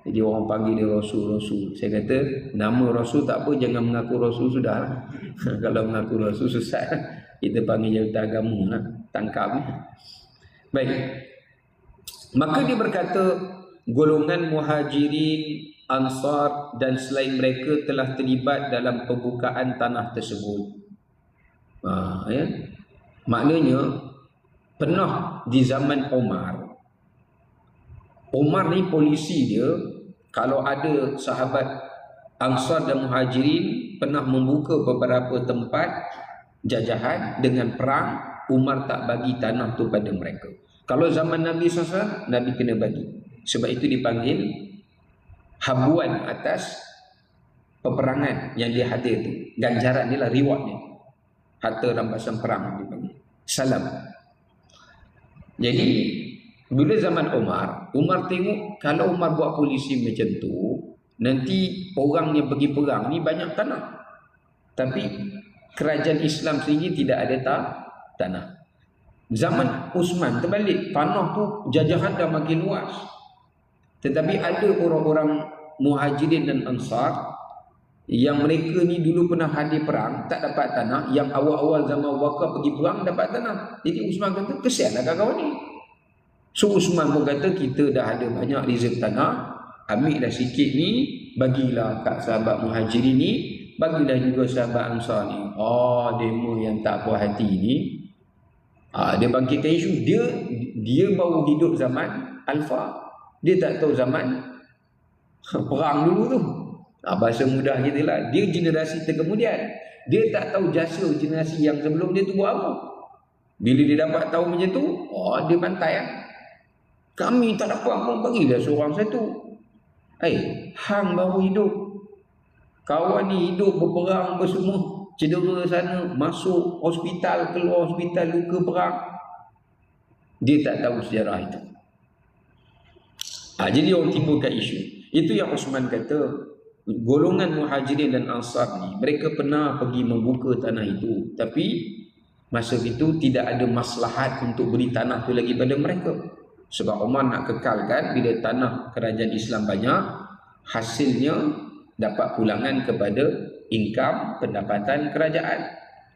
Jadi orang panggil dia Rasul. Saya kata nama Rasul tak apa, jangan mengaku Rasul sudah lah. Kalau mengaku Rasul susah, kita panggil jawatan agama lah, tangkap ni. Baik. Maka dia berkata, golongan Muhajirin, Ansar dan selain mereka telah terlibat dalam pembukaan tanah tersebut. Ya. Maknanya pernah di zaman Umar ni polisi dia, kalau ada sahabat Ansar dan Muhajirin pernah membuka beberapa tempat jajahan dengan perang, Umar tak bagi tanah tu pada mereka. Kalau zaman Nabi SAW, Nabi kena bagi. Sebab itu dipanggil habuan atas peperangan yang dia hadir tu. Ganjaran dia lah, reward dia. Harta rampasan perang dipanggil salam. Jadi bila zaman Umar tengok kalau Umar buat polisi macam tu, nanti orang yang pergi perang ni banyak tanah. Tapi kerajaan Islam sendiri tidak ada tanah. Zaman Uthman terbalik, tanah tu jajahan dah makin luas. Tetapi ada orang-orang Muhajirin dan Ansar yang mereka ni dulu pernah hadir perang, tak dapat tanah. Yang awal-awal zaman Abu Bakar pergi perang dapat tanah. Jadi Uthman kata, kesianlah kawan-kawan ni. So Uthman pun kata, kita dah ada banyak reserve tanah, ambillah sikit ni, bagilah kat sahabat Muhajirin ni, bagilah juga sahabat Ansar ni. Demo yang tak puas hati ni, dia bangkitkan isu. Dia baru hidup zaman Alfa. Dia tak tahu zaman perang dulu tu. Bahasa mudah kita lah, dia generasi terkemudian. Dia tak tahu jasa generasi yang sebelum dia tu buat apa. Bila dia dapat tahu macam tu, dia bantai lah. Kami tak dapat apa, bagilah seorang satu. Hang baru hidup, kawan ni hidup berperang bersemua, cedera sana, masuk hospital, keluar hospital, luka perang. Dia tak tahu sejarah itu. Jadi orang timbulkan isu. Itu yang Uthman kata, golongan Muhajirin dan Ansar ni, mereka pernah pergi membuka tanah itu, tapi masa itu tidak ada maslahat untuk beri tanah tu lagi pada mereka. Sebab Umar nak kekalkan bila tanah kerajaan Islam banyak, hasilnya dapat pulangan kepada income pendapatan kerajaan.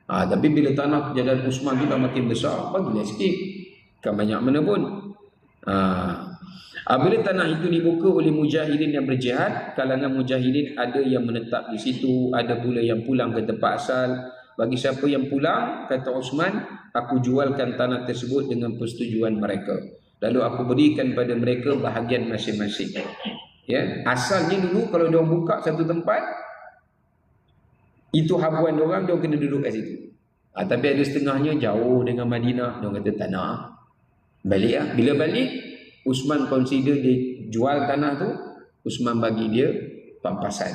Tapi bila tanah kerajaan Uthman tu dah makin besar, bagilah sikit, kan banyak mana pun. Bila tanah itu dibuka oleh mujahidin yang berjihad, kalangan mujahidin ada yang menetap di situ, ada pula yang pulang ke tempat asal. Bagi siapa yang pulang, kata Uthman, aku jualkan tanah tersebut dengan persetujuan mereka. Lalu aku berikan pada mereka bahagian masing-masing. Ya, asalnya dulu kalau dia buka satu tempat, itu habuan dia orang, dia kena duduk kat situ. Tapi ada setengahnya jauh dengan Madinah, dia kata tanah. Balik lah. Bila balik, Uthman consider dia jual tanah tu, Uthman bagi dia pampasan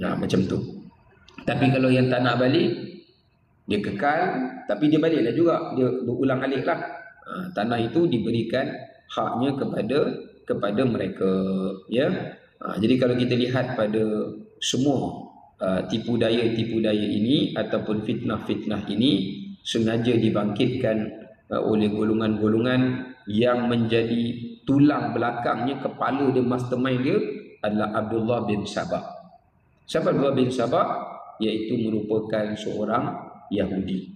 lah. Macam tu. Tapi kalau yang tak nak balik, dia kekal, tapi dia baliklah juga, dia berulang alik lah. Tanah itu diberikan haknya kepada mereka, ya. Jadi kalau kita lihat pada semua tipu daya ini ataupun fitnah-fitnah ini sengaja dibangkitkan oleh golongan-golongan yang menjadi tulang belakangnya, kepala dia, mastermind dia adalah Abdullah bin Sabah. Siapa Abdullah bin Sabah? Iaitu merupakan seorang Yahudi.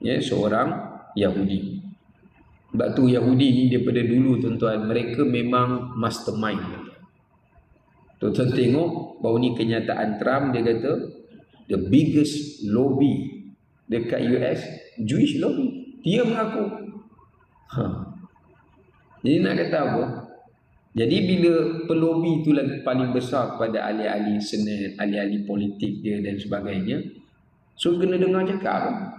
Ya, seorang Yahudi. Sebab tu Yahudi ni daripada dulu tuan-tuan, mereka memang mastermind. Tuan-tuan tengok baru ni kenyataan Trump, dia kata the biggest lobby dekat US, Jewish lobby. Dia mengaku. Jadi nak kata apa? Jadi bila pelobi tu lagi paling besar kepada ahli-ahli senat, ahli-ahli politik dia dan sebagainya, so kena dengar cakap.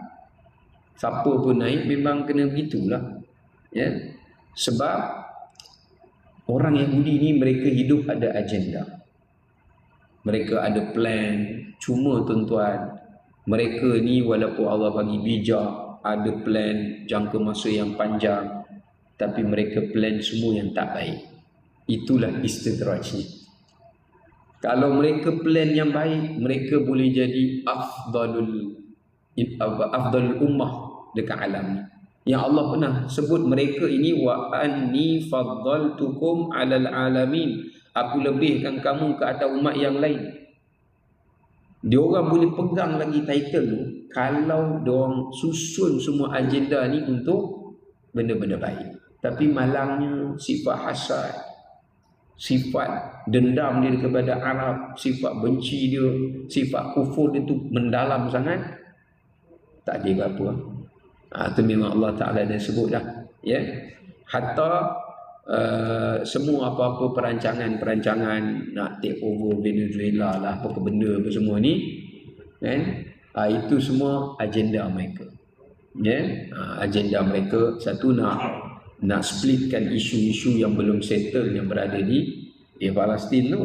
Siapa pun naik memang kena begitulah. Ya, sebab orang Yahudi ni mereka hidup ada agenda, mereka ada plan. Cuma tuan-tuan, mereka ni walaupun Allah bagi bijak, ada plan jangka masa yang panjang, tapi mereka plan semua yang tak baik. Itulah istidrajnya. Kalau mereka plan yang baik, mereka boleh jadi afdalul ummah dekat alam ni. Yang Allah pernah sebut mereka ini, wa anni faddaltukum 'alal alamin. Aku lebihkan kamu ke atas umat yang lain. Dia orang boleh pegang lagi title tu kalau dia orang susun semua agenda ni untuk benda-benda baik. Tapi malangnya sifat hasad, sifat dendam dia kepada Arab, sifat benci dia, sifat kufur dia tu mendalam sangat. Tak ada apa-apa. Itu memang Allah Ta'ala dah sebut dah, ya. Hatta semua apa-apa perancangan nak take over Venezuela lah, apa benda apa semua ni, kan? Itu semua agenda mereka, ya. Agenda mereka satu nak splitkan isu-isu yang belum settle yang berada di Palestin tu.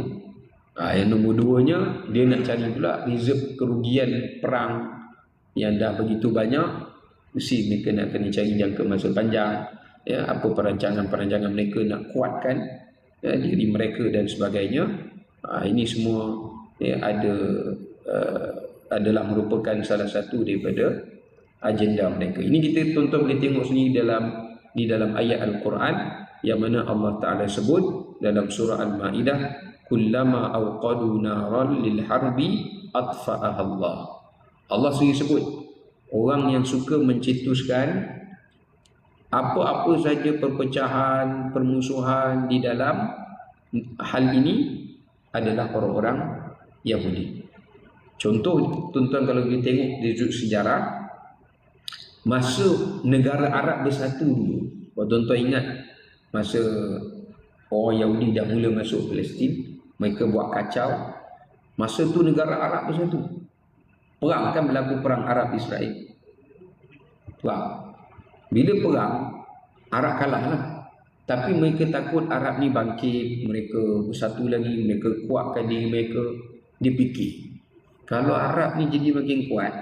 Yang nombor duanya, dia nak cari pula reserve kerugian perang yang dah begitu banyak. Mesti mereka nak kena cari jangka masa panjang, ya, apa perancangan mereka nak kuatkan, ya, diri mereka dan sebagainya. Ini semua, ya, adalah merupakan salah satu daripada agenda mereka. Ini kita tuan-tuan boleh tengok sendiri di dalam ayat Al-Quran yang mana Allah Ta'ala sebut dalam surah Al-Ma'idah, kullama awqadu naran lil harbi atfa'aha Allah. Allah sendiri sebut orang yang suka mencetuskan apa-apa saja perpecahan, permusuhan di dalam hal ini adalah orang-orang Yahudi. Contoh tuan-tuan, kalau kita tengok di sudut sejarah, masa negara Arab bersatu dulu, kalau tuan-tuan ingat masa orang Yahudi dah mula masuk Palestin, mereka buat kacau. Masa tu negara Arab bersatu. Perang kan berlaku, perang Arab Israel. Perang. Bila perang, Arab kalah lah. Tapi mereka takut Arab ni bangkit, mereka bersatu lagi, mereka kuatkan diri mereka. Dia fikir, kalau Arab ni jadi makin kuat,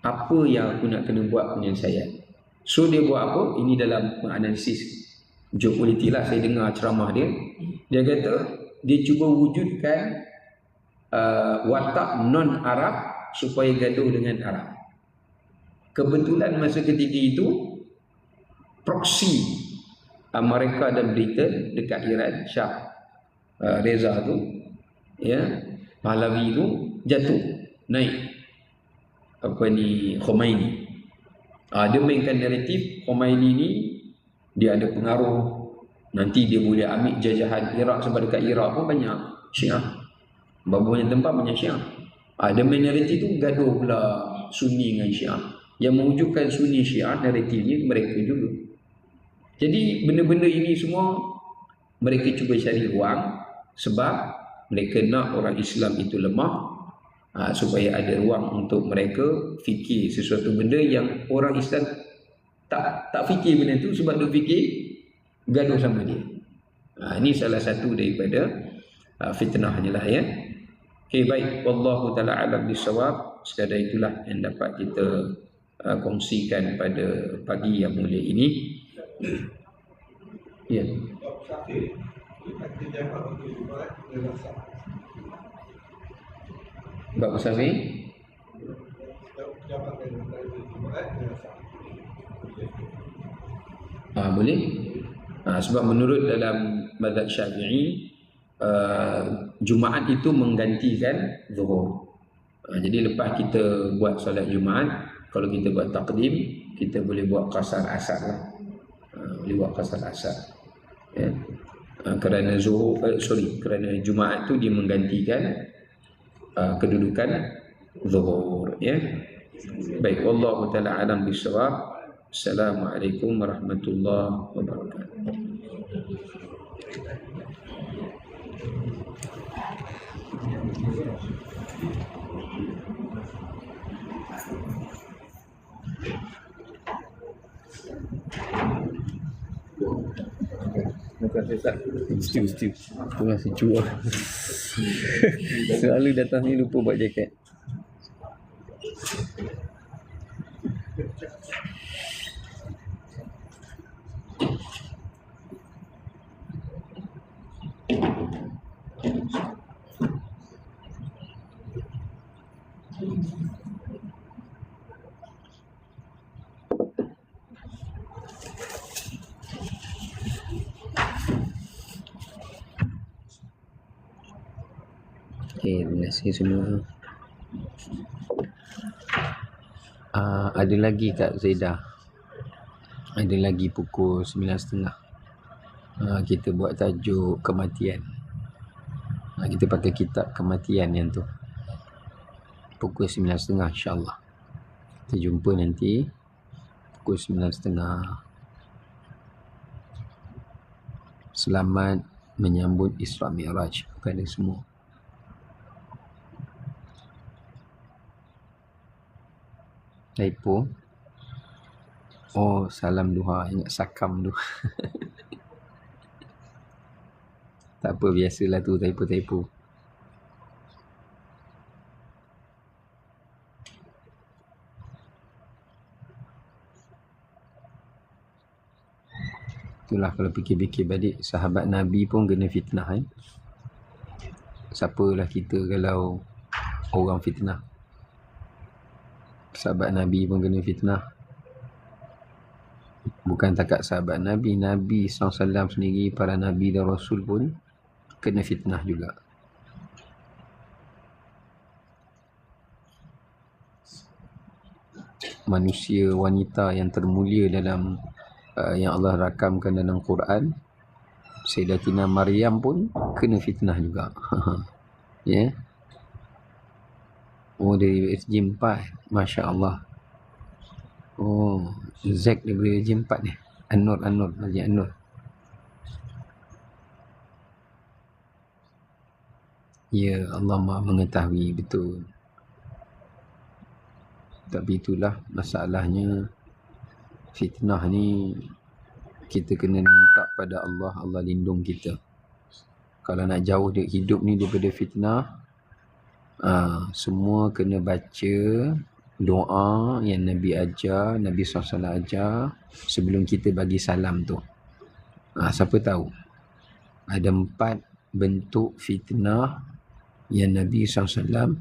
apa yang aku nak kena buat penyelesaian? So dia buat apa? Ini dalam analisis geopolitik lah, saya dengar ceramah dia. Dia kata, dia cuba wujudkan watak non-Arab supaya gaduh dengan Arab. Kebetulan masa ketika itu proksi Amerika ada berita dekat Iran, Shah Reza tu, ya, Pahlavi tu jatuh, naik Khomeini. Dia mainkan naratif Khomeini ni dia ada pengaruh, nanti dia boleh ambil jajahan Iraq, sebab dekat Iraq pun banyak Syiah, banyak tempat banyak Syiah. Dia main naratif tu, gaduh pula Sunni dengan Syiah. Yang mewujudkan Sunni Syiah naratif ni mereka juga. Jadi benda-benda ini semua mereka cuba cari ruang, sebab mereka nak orang Islam itu lemah, supaya ada ruang untuk mereka fikir sesuatu benda yang orang Islam tak fikir benda tu, sebab dia fikir gaduh sama dia. Ini salah satu daripada fitnahnya lah, ya. Okey, baik, wallahu taala alam bisawab. Sekadar itulah yang dapat kita kongsikan pada pagi yang mulia ini. Ya. Bab Musafir boleh. Sebab menurut dalam mazhab Syafi'i, Jumaat itu menggantikan Zuhur. Jadi lepas kita buat solat Jumaat, kalau kita buat takdim, kita boleh buat qasar asar lah. Boleh buat qasar asar, ya. Kerana kerana Jumaat tu dia menggantikan kedudukan Zuhur, ya. Baik, wallahu taala alam bisawab. Assalamualaikum warahmatullahi wabarakatuh. Mesti tu masih cuak. Selalu datang ni lupa buat jaket. Okay, terima kasih semua. Ada lagi Kak Zaidah. Ada lagi pukul 9.30. Kita buat tajuk kematian. Kita pakai kitab kematian yang tu. Pukul 9.30 insya-Allah. Kita jumpa nanti pukul 9.30. Selamat menyambut Isra Mi'raj kepada semua. Typo. Salam duha, ingat sakam tu. Tak apa, biasalah tu typo. Itulah, kalau fikir-fikir balik, sahabat Nabi pun kena fitnah, kan? Siapalah kita kalau orang fitnah? Sahabat Nabi pun kena fitnah. Bukan takat sahabat Nabi, Nabi SAW sendiri, para Nabi dan Rasul pun kena fitnah juga. Manusia wanita yang termulia dalam yang Allah rakamkan dalam Quran, Sayyidatina Maryam pun kena fitnah juga. Ya. Dari SG 4, Masya Allah. Zack daripada SG 4 ni. An-Nur, Masjid An-Nur. Ya, Allah Maha mengetahui betul. Tapi itulah masalahnya, fitnah ni kita kena minta pada Allah, Allah lindung kita. Kalau nak jauh hidup ni daripada fitnah, semua kena baca doa yang Nabi ajar, Nabi SAW ajar sebelum kita bagi salam tu. Siapa tahu ada 4 bentuk fitnah yang Nabi SAW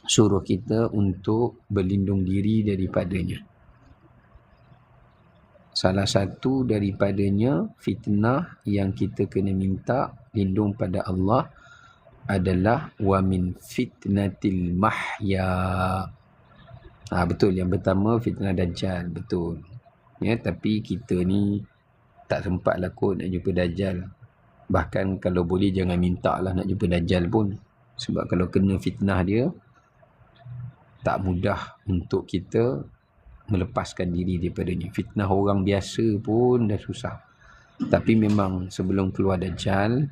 suruh kita untuk berlindung diri daripadanya. Salah satu daripadanya fitnah yang kita kena minta lindung pada Allah adalah wa min fitnatil mahya. Betul, yang pertama fitnah Dajjal, betul. Ya, tapi kita ni tak sempat lah kot nak jumpa Dajjal. Bahkan kalau boleh jangan minta lah nak jumpa Dajjal pun. Sebab kalau kena fitnah dia, tak mudah untuk kita melepaskan diri daripadanya. Fitnah orang biasa pun dah susah. Tapi memang sebelum keluar Dajjal,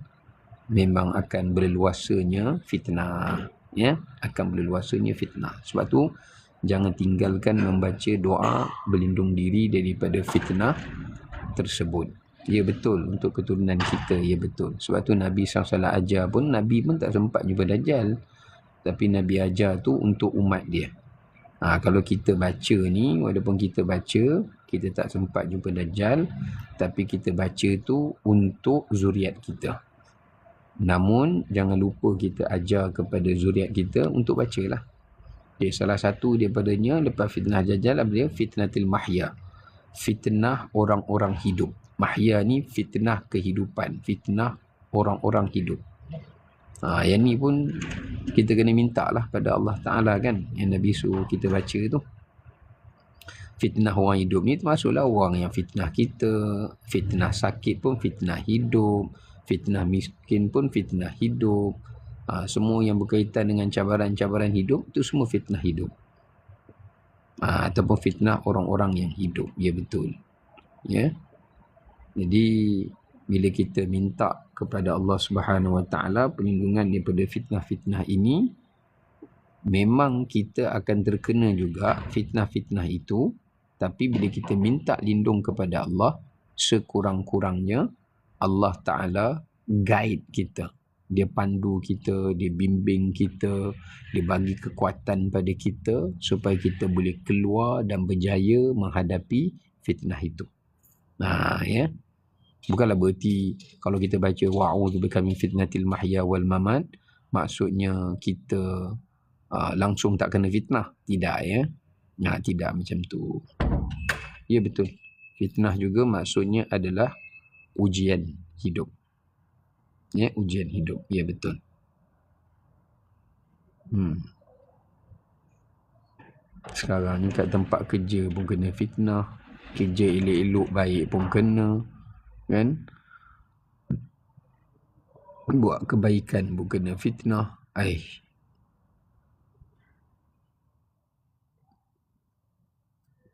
memang akan berleluasanya fitnah. Ya, akan berleluasanya fitnah. Sebab tu, jangan tinggalkan membaca doa berlindung diri daripada fitnah tersebut. Ya betul, untuk keturunan kita, ya betul. Sebab tu Nabi SAW ajar pun, Nabi pun tak sempat jumpa Dajjal. Tapi Nabi ajar tu untuk umat dia. Kalau kita baca ni, walaupun kita baca, kita tak sempat jumpa Dajjal, tapi kita baca tu untuk zuriat kita. Namun, jangan lupa kita ajar kepada zuriat kita untuk bacalah. Jadi, salah satu daripadanya, lepas fitnah Dajjal, apa dia? Fitnatil mahya. Fitnah orang-orang hidup. Mahya ni fitnah kehidupan. Fitnah orang-orang hidup. Yang ni pun kita kena minta lah pada Allah Ta'ala kan, yang Nabi suruh kita baca tu. Fitnah orang hidup ni termasuklah orang yang fitnah kita. Fitnah sakit pun fitnah hidup. Fitnah miskin pun fitnah hidup. Semua yang berkaitan dengan cabaran-cabaran hidup tu semua fitnah hidup. Ataupun fitnah orang-orang yang hidup. Ya betul. Ya. Jadi bila kita minta kepada Allah Subhanahu Wa Taala perlindungan daripada fitnah-fitnah ini, memang kita akan terkena juga fitnah-fitnah itu. Tapi bila kita minta lindung kepada Allah, sekurang-kurangnya Allah Ta'ala guide kita. Dia pandu kita, dia bimbing kita, dia bagi kekuatan pada kita supaya kita boleh keluar dan berjaya menghadapi fitnah itu. Ya. Bukanlah berarti kalau kita baca wa'udzubika min fitnatil mahya wal mamat, maksudnya kita langsung tak kena fitnah. Tidak ya. Tidak macam tu. Ya betul. Fitnah juga maksudnya adalah ujian hidup. Ya, ujian hidup. Ya betul. Sekarang ni kat tempat kerja pun kena fitnah. Kerja elok-elok baik pun kena. Kan? Buat kebaikan pun kena fitnah.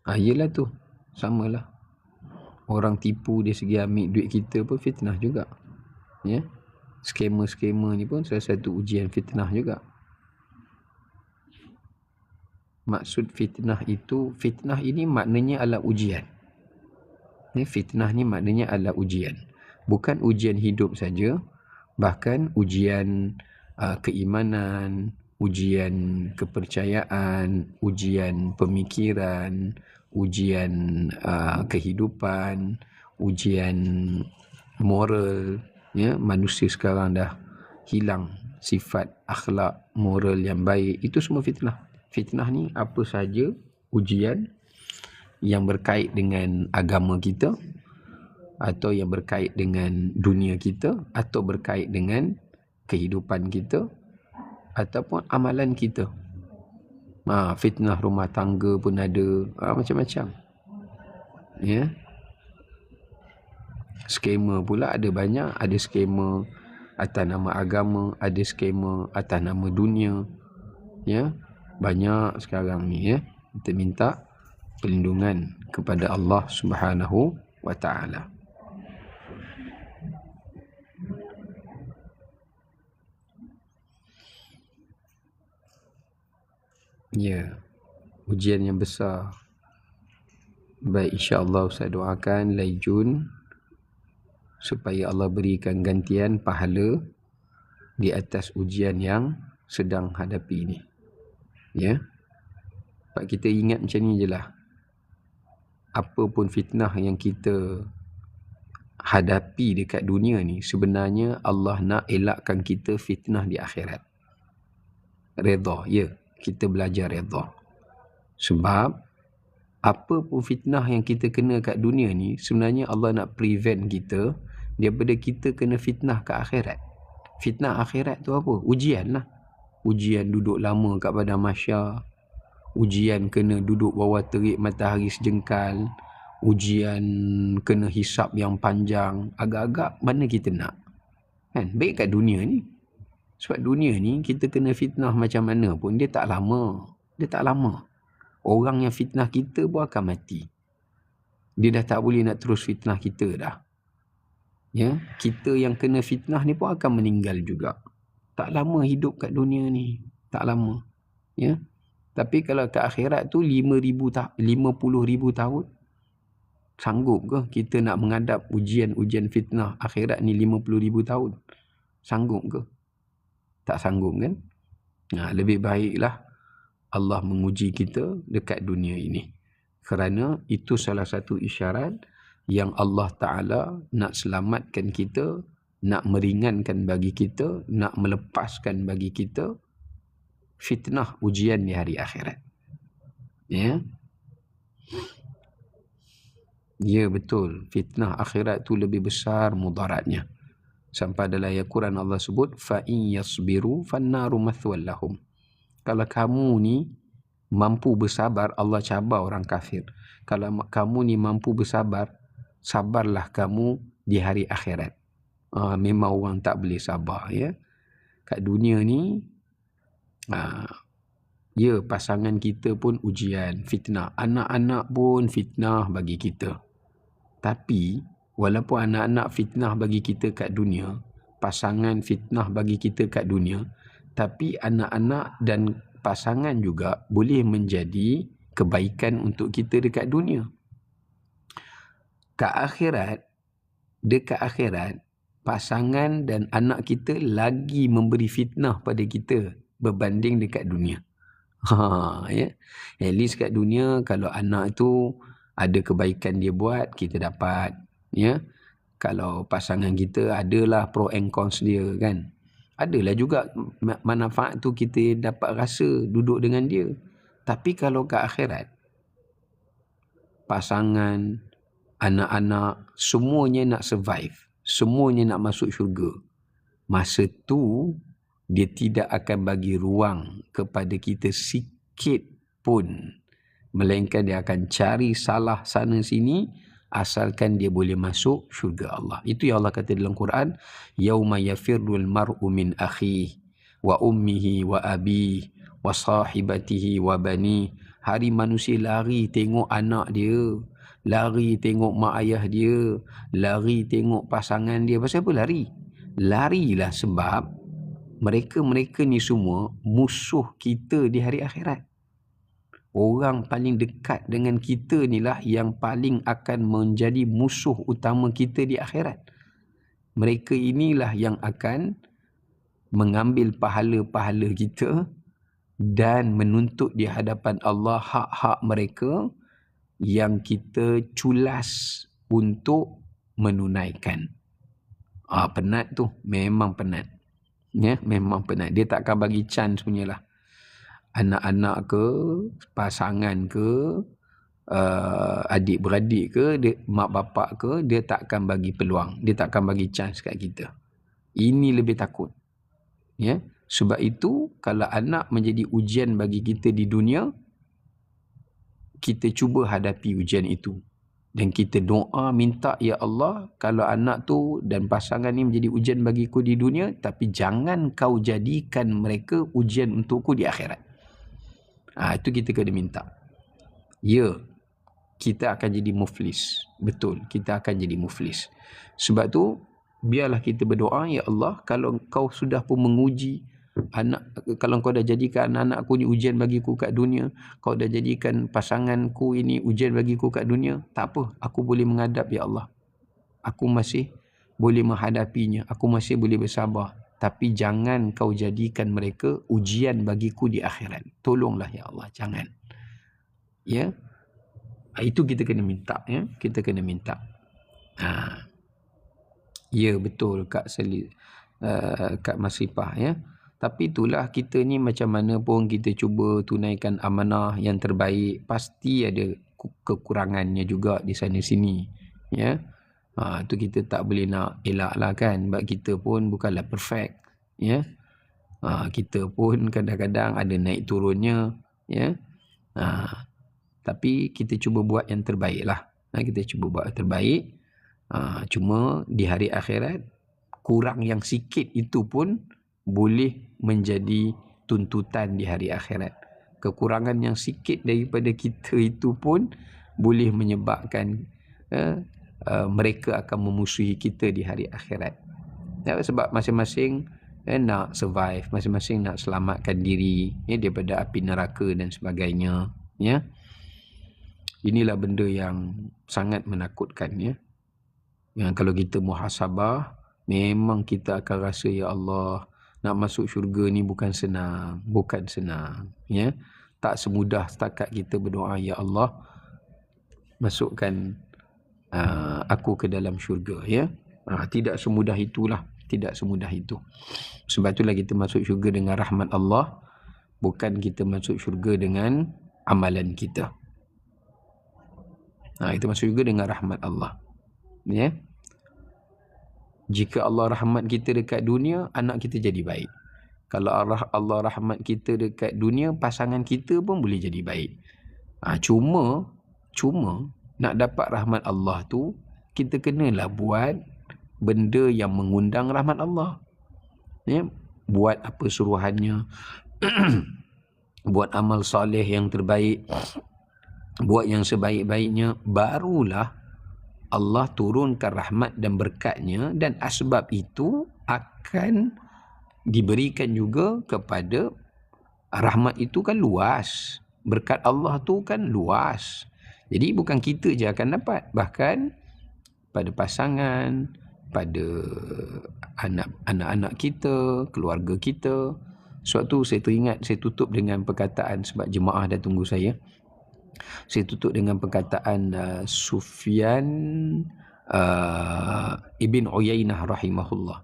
Yelah tu. Samalah. Orang tipu dari segi ambil duit kita pun fitnah juga. Ya. Skamer-skamer ni pun salah satu ujian fitnah juga. Maksud fitnah itu, fitnah ini maknanya adalah ujian. Fitnah ni maknanya adalah ujian. Bukan ujian hidup saja, bahkan ujian keimanan, ujian kepercayaan, ujian pemikiran, ujian kehidupan, ujian moral. Ya, manusia sekarang dah hilang sifat akhlak moral yang baik. Itu semua fitnah. Fitnah ni apa saja ujian yang berkait dengan agama kita, atau yang berkait dengan dunia kita, atau berkait dengan kehidupan kita, ataupun amalan kita. Fitnah rumah tangga pun ada, macam-macam. Ya. Skamer pula ada banyak. Ada skamer atas nama agama, ada skamer atas nama dunia. Ya. Banyak sekarang ni ya. Kita minta perlindungan kepada Allah Subhanahu Wa Taala. Ya, ujian yang besar. Baik, insya-Allah saya doakan Laijun supaya Allah berikan gantian pahala di atas ujian yang sedang hadapi ini. Ya. Pak kita ingat macam ni je lah. Apa pun fitnah yang kita hadapi dekat dunia ni, sebenarnya Allah nak elakkan kita fitnah di akhirat. Redha, ya. Kita belajar redha. Sebab Apa pun fitnah yang kita kena kat dunia ni, sebenarnya Allah nak prevent kita daripada kita kena fitnah kat akhirat. Fitnah akhirat tu apa? Ujian lah. Ujian duduk lama kat padang mahsyar, ujian kena duduk bawah terik matahari sejengkal, ujian kena hisap yang panjang. Agak-agak mana kita nak? Kan? Baik kat dunia ni. Sebab dunia ni kita kena fitnah macam mana pun dia tak lama. Dia tak lama. Orang yang fitnah kita pun akan mati. Dia dah tak boleh nak terus fitnah kita dah. Ya, kita yang kena fitnah ni pun akan meninggal juga. Tak lama hidup kat dunia ni. Tak lama. Ya. Tapi kalau ke akhirat tu 50,000 tahun, sanggup ke kita nak menghadap ujian-ujian fitnah akhirat ni 50,000 tahun? Sanggup ke? Tak sanggup kan? Nah, lebih baiklah Allah menguji kita dekat dunia ini. Kerana itu salah satu isyarat yang Allah Ta'ala nak selamatkan kita, nak meringankan bagi kita, nak melepaskan bagi kita fitnah ujian di hari akhirat. Ya. Ya, betul. Fitnah akhirat tu lebih besar mudaratnya. Sampai dalam ayat Quran Allah sebut, فَإِنْ يَصْبِرُوا فَالنَّارُ مَثْوًى لَهُمْ. Kalau kamu ni mampu bersabar, Allah cabar orang kafir. Kalau kamu ni mampu bersabar, sabarlah kamu di hari akhirat. Memang orang tak boleh sabar, ya. Kat dunia ni, ya, pasangan kita pun ujian, fitnah. Anak-anak pun fitnah bagi kita. Tapi walaupun anak-anak fitnah bagi kita kat dunia, pasangan fitnah bagi kita kat dunia, tapi anak-anak dan pasangan juga boleh menjadi kebaikan untuk kita dekat dunia. Dekat akhirat, pasangan dan anak kita lagi memberi fitnah pada kita berbanding dekat dunia. Ya. At least kat dunia, kalau anak tu ada kebaikan dia buat, kita dapat. Ya. Kalau pasangan kita adalah pro and cons dia kan. Adalah juga manfaat tu kita dapat rasa duduk dengan dia. Tapi kalau ke akhirat, pasangan, anak-anak, semuanya nak survive. Semuanya nak masuk syurga. Masa tu, dia tidak akan bagi ruang kepada kita sikit pun. Melainkan dia akan cari salah sana sini, asalkan dia boleh masuk syurga Allah. Itu yang Allah kata dalam Quran, yauma yafirrul mar'u min akhihi wa ummihi wa abihi wa sahibatihi wa bani. Hari manusia lari tengok anak dia, lari tengok mak ayah dia, lari tengok pasangan dia. Pasal apa lari? Larilah sebab mereka ni semua musuh kita di hari akhirat. Orang paling dekat dengan kita inilah yang paling akan menjadi musuh utama kita di akhirat. Mereka inilah yang akan mengambil pahala-pahala kita dan menuntut di hadapan Allah hak-hak mereka yang kita culas untuk menunaikan. Penat tu, memang penat. Ya, memang penat. Dia tak akan bagi chance punyalah. Anak-anak ke, pasangan ke, adik-beradik ke, mak bapak ke, dia tak akan bagi peluang. Dia tak akan bagi chance kat kita. Ini lebih takut. Ya, sebab itu kalau anak menjadi ujian bagi kita di dunia, kita cuba hadapi ujian itu. Dan kita doa minta, ya Allah, kalau anak tu dan pasangan ni menjadi ujian bagiku di dunia, tapi jangan kau jadikan mereka ujian untukku di akhirat. Itu kita kena minta. Ya, kita akan jadi muflis. Betul, kita akan jadi muflis. Sebab tu, biarlah kita berdoa, ya Allah, kalau kau sudah pun menguji kalau kau dah jadikan anak-anakku ni ujian bagiku kat dunia, kau dah jadikan pasanganku ini ujian bagiku kat dunia, tak apa, aku boleh menghadap, ya Allah. Aku masih boleh menghadapinya, aku masih boleh bersabar. Tapi jangan kau jadikan mereka ujian bagiku di akhirat. Tolonglah ya Allah, jangan. Ya. Itu kita kena minta, ya. Kita kena minta. Ya, betul Kak Kak Masrifah, ya. Tapi itulah, kita ni macam mana pun kita cuba tunaikan amanah yang terbaik, pasti ada kekurangannya juga di sana sini, ya. Tu kita tak boleh nak elak lah kan, sebab kita pun bukanlah perfect, ya. Kita pun kadang-kadang ada naik turunnya, ya. Tapi kita cuba buat yang terbaik lah. Kita cuba buat yang terbaik. Cuma di hari akhirat, kurang yang sikit itu pun boleh menjadi tuntutan di hari akhirat. Kekurangan yang sikit daripada kita itu pun boleh menyebabkan mereka akan memusuhi kita di hari akhirat. Sebab masing-masing nak survive, masing-masing nak selamatkan diri daripada api neraka dan sebagainya, ya. Inilah benda yang sangat menakutkan, ya. Yang kalau kita muhasabah, memang kita akan rasa, ya Allah, nak masuk syurga ni bukan senang, ya. Tak semudah setakat kita berdoa, ya Allah, masukkan aku ke dalam syurga, ya. Tidak semudah itulah, tidak semudah itu. Sebab itulah kita masuk syurga dengan rahmat Allah, bukan kita masuk syurga dengan amalan kita. Kita masuk syurga dengan rahmat Allah, ya. Jika Allah rahmat kita dekat dunia, anak kita jadi baik. Kalau Allah rahmat kita dekat dunia, pasangan kita pun boleh jadi baik. Cuma nak dapat rahmat Allah tu, kita kenalah buat benda yang mengundang rahmat Allah, ya. Buat apa suruhannya, buat amal soleh yang terbaik, buat yang sebaik-baiknya, barulah Allah turunkan rahmat dan berkatnya, dan asbab itu akan diberikan juga kepada rahmat itu kan luas. Berkat Allah tu kan luas. Jadi bukan kita je akan dapat, bahkan pada pasangan, pada anak-anak kita, keluarga kita. Sebab tu saya teringat, saya tutup dengan perkataan, sebab jemaah dah tunggu saya. Saya tutup dengan perkataan Sufyan Ibn Uyainah rahimahullah.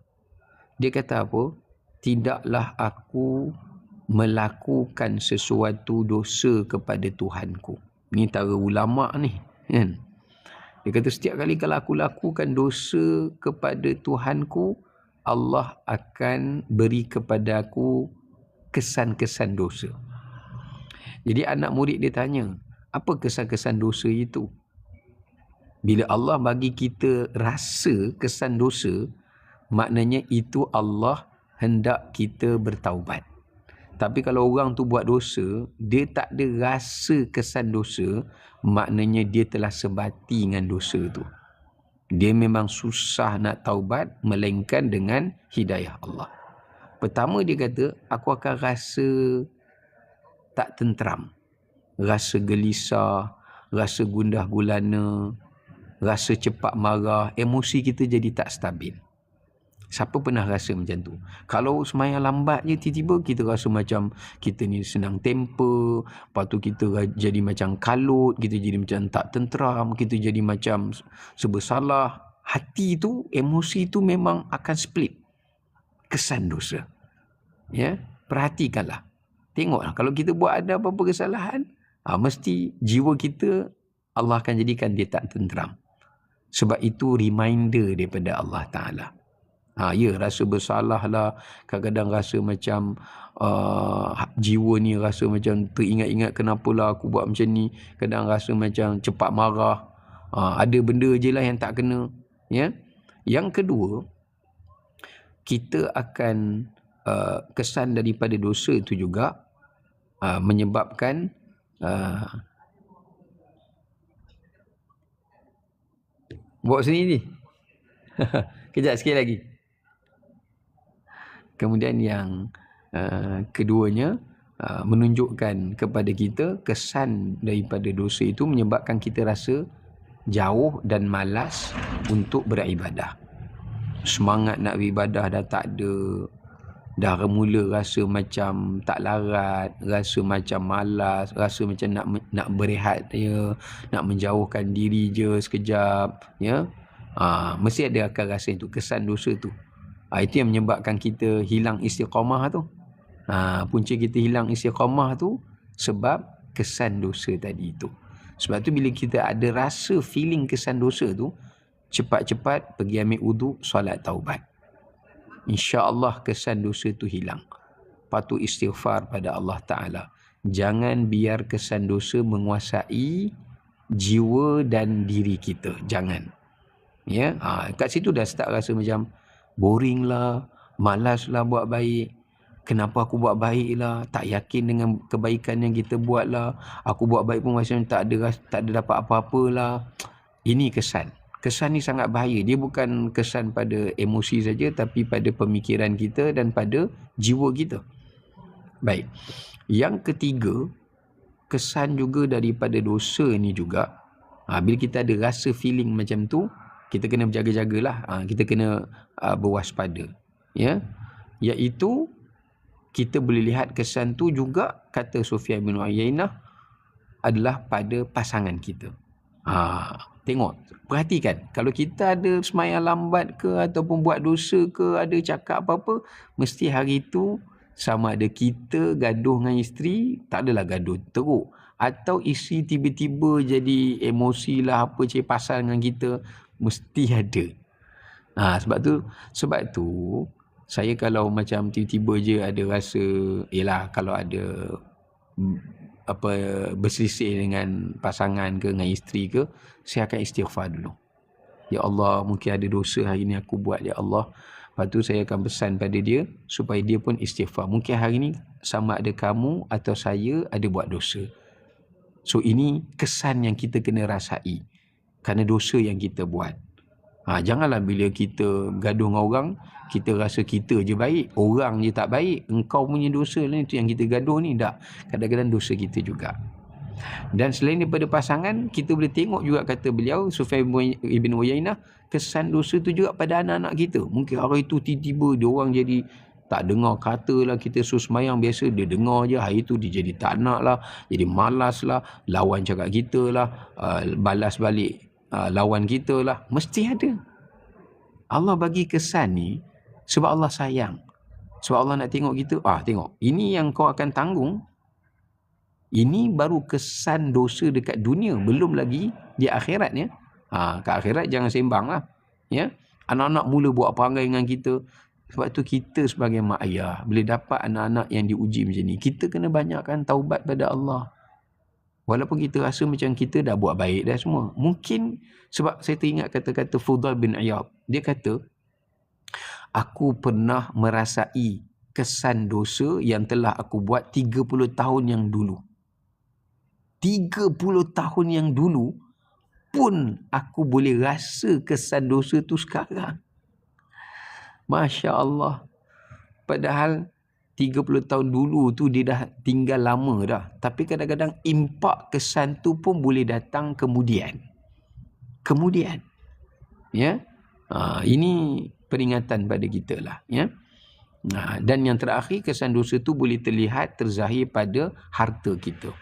Dia kata apa? Tidaklah aku melakukan sesuatu dosa kepada Tuhanku. Ni tara ulama' ni, kan? Dia kata setiap kali kalau aku lakukan dosa kepada Tuhanku, Allah akan beri kepada aku kesan-kesan dosa. Jadi anak murid dia tanya, apa kesan-kesan dosa itu? Bila Allah bagi kita rasa kesan dosa, maknanya itu Allah hendak kita bertaubat. Tapi kalau orang tu buat dosa, dia tak ada rasa kesan dosa, maknanya dia telah sebati dengan dosa tu. Dia memang susah nak taubat, melainkan dengan hidayah Allah. Pertama dia kata, aku akan rasa tak tenteram, rasa gelisah, rasa gundah gulana, rasa cepat marah, emosi kita jadi tak stabil. Siapa pernah rasa macam tu? Kalau semayang lambat je, tiba-tiba kita rasa macam kita ni senang temper, lepas tu kita jadi macam kalut, kita jadi macam tak tenteram, kita jadi macam serba hati tu, emosi tu memang akan split. Kesan dosa. Ya, perhatikanlah. Tengoklah, kalau kita buat ada apa-apa kesalahan, mesti jiwa kita Allah akan jadikan dia tak tenteram. Sebab itu reminder daripada Allah Ta'ala. Ya, rasa bersalah lah. Kadang-kadang rasa macam jiwa ni rasa macam teringat-ingat kenapalah aku buat macam ni. Kadang rasa macam cepat marah. Ada benda je lah yang tak kena. Ya. Yang kedua, kita akan kesan daripada dosa itu juga menyebabkan bawa sini ni. Kejap sikit lagi. Kemudian yang keduanya, menunjukkan kepada kita kesan daripada dosa itu menyebabkan kita rasa jauh dan malas untuk beribadah. Semangat nak beribadah dah tak ada. Dah mula rasa macam tak larat, rasa macam malas, rasa macam nak berehat je, nak menjauhkan diri je sekejap, ya. Mesti ada akan rasa itu, kesan dosa tu. Itu yang menyebabkan kita hilang istiqamah tu. Punca kita hilang istiqamah tu sebab kesan dosa tadi itu. Sebab tu bila kita ada rasa feeling kesan dosa tu, cepat-cepat pergi ambil wuduk, solat taubat. InsyaAllah kesan dosa tu hilang. Patut istighfar pada Allah Ta'ala. Jangan biar kesan dosa menguasai jiwa dan diri kita. Jangan. Ya, kat situ dah start rasa macam boring lah, malas lah buat baik. Kenapa aku buat baik lah, tak yakin dengan kebaikan yang kita buat lah. Aku buat baik pun macam tak ada dapat apa-apa lah. Ini kesan. Kesan ni sangat bahaya. Dia bukan kesan pada emosi saja, tapi pada pemikiran kita dan pada jiwa kita. Baik. Yang ketiga, kesan juga daripada dosa ni juga. Bila kita ada rasa feeling macam tu, kita kena berjaga-jagalah. Kita kena berwaspada. Ya. Iaitu, kita boleh lihat kesan tu juga, kata Sufyan bin Uyainah, adalah pada pasangan kita. Tengok, perhatikan. Kalau kita ada semayang lambat ke, ataupun buat dosa ke, ada cakap apa-apa, mesti hari tu sama ada kita gaduh dengan isteri, tak adalah gaduh teruk. Atau isteri tiba-tiba jadi emosi lah, apa cik pasal dengan kita, mesti ada. Sebab tu saya kalau macam tiba-tiba je ada rasa, kalau ada berselisih dengan pasangan ke, dengan isteri ke, saya akan istighfar dulu. Ya Allah, mungkin ada dosa hari ni aku buat, ya Allah. Lepas tu saya akan pesan pada dia supaya dia pun istighfar. Mungkin hari ni sama ada kamu atau saya ada buat dosa. So ini kesan yang kita kena rasai kerana dosa yang kita buat. Janganlah bila kita gaduh dengan orang, kita rasa kita je baik, orang je tak baik. Engkau punya dosa lah itu yang kita gaduh ni. Tak. Kadang-kadang dosa kita juga. Dan selain daripada pasangan, kita boleh tengok juga, kata beliau Sufyan ibn Uyainah, kesan dosa tu juga pada anak-anak kita. Mungkin hari tu tiba-tiba dia orang jadi tak dengar kata lah, kita suruh semayang biasa dia dengar je, hari tu dia jadi tak nak lah, jadi malas lah, lawan cakap kita lah, balas balik lawan kita lah. Mesti ada. Allah bagi kesan ni sebab Allah sayang, sebab Allah nak tengok kita. Tengok, ini yang kau akan tanggung. Ini baru kesan dosa dekat dunia, belum lagi di akhirat ya. Ke akhirat jangan sembang lah. Ya? Anak-anak mula buat perangai dengan kita. Sebab tu kita sebagai mak ayah, bila dapat anak-anak yang diuji macam ni, kita kena banyakkan taubat pada Allah. Walaupun kita rasa macam kita dah buat baik dah semua. Mungkin sebab saya teringat kata-kata Fudail bin Iyad. Dia kata, aku pernah merasai kesan dosa yang telah aku buat 30 tahun yang dulu. 30 tahun yang dulu pun aku boleh rasa kesan dosa tu sekarang. Masya Allah. Padahal 30 tahun dulu tu dia dah tinggal lama dah. Tapi kadang-kadang impak kesan tu pun boleh datang kemudian. Ya. Ini peringatan pada kita lah. Ya. Dan yang terakhir, kesan dosa tu boleh terlihat terzahir pada harta kita.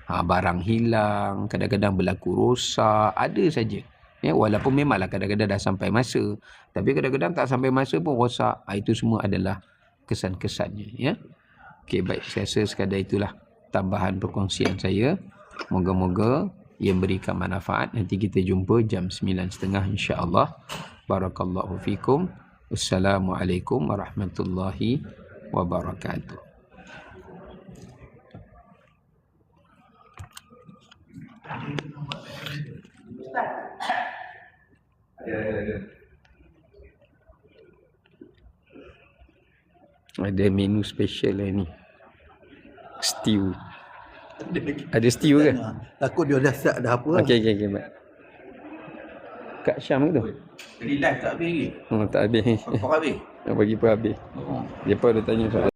Barang hilang, kadang-kadang berlaku rosak, ada saja. Ya, walaupun memanglah kadang-kadang dah sampai masa, tapi kadang-kadang tak sampai masa pun rosak. Itu semua adalah kesan-kesannya. Ya. Okey, baik, saya rasa sekadar itulah tambahan perkongsian saya. Moga-moga ia berikan manfaat. Nanti kita jumpa jam 9.30 insya-Allah. Barakallahu fikum. Wassalamualaikum warahmatullahi wabarakatuh. Ada menu special lah ni. Stew. Ada stew ke? Takut dia dah start dah apa. Okey. Baik. Kak Syam itu. Jadi live tak habis lagi. Tak habis. Kau habis? Nak bagi per habis. Depa dah tanya soalan.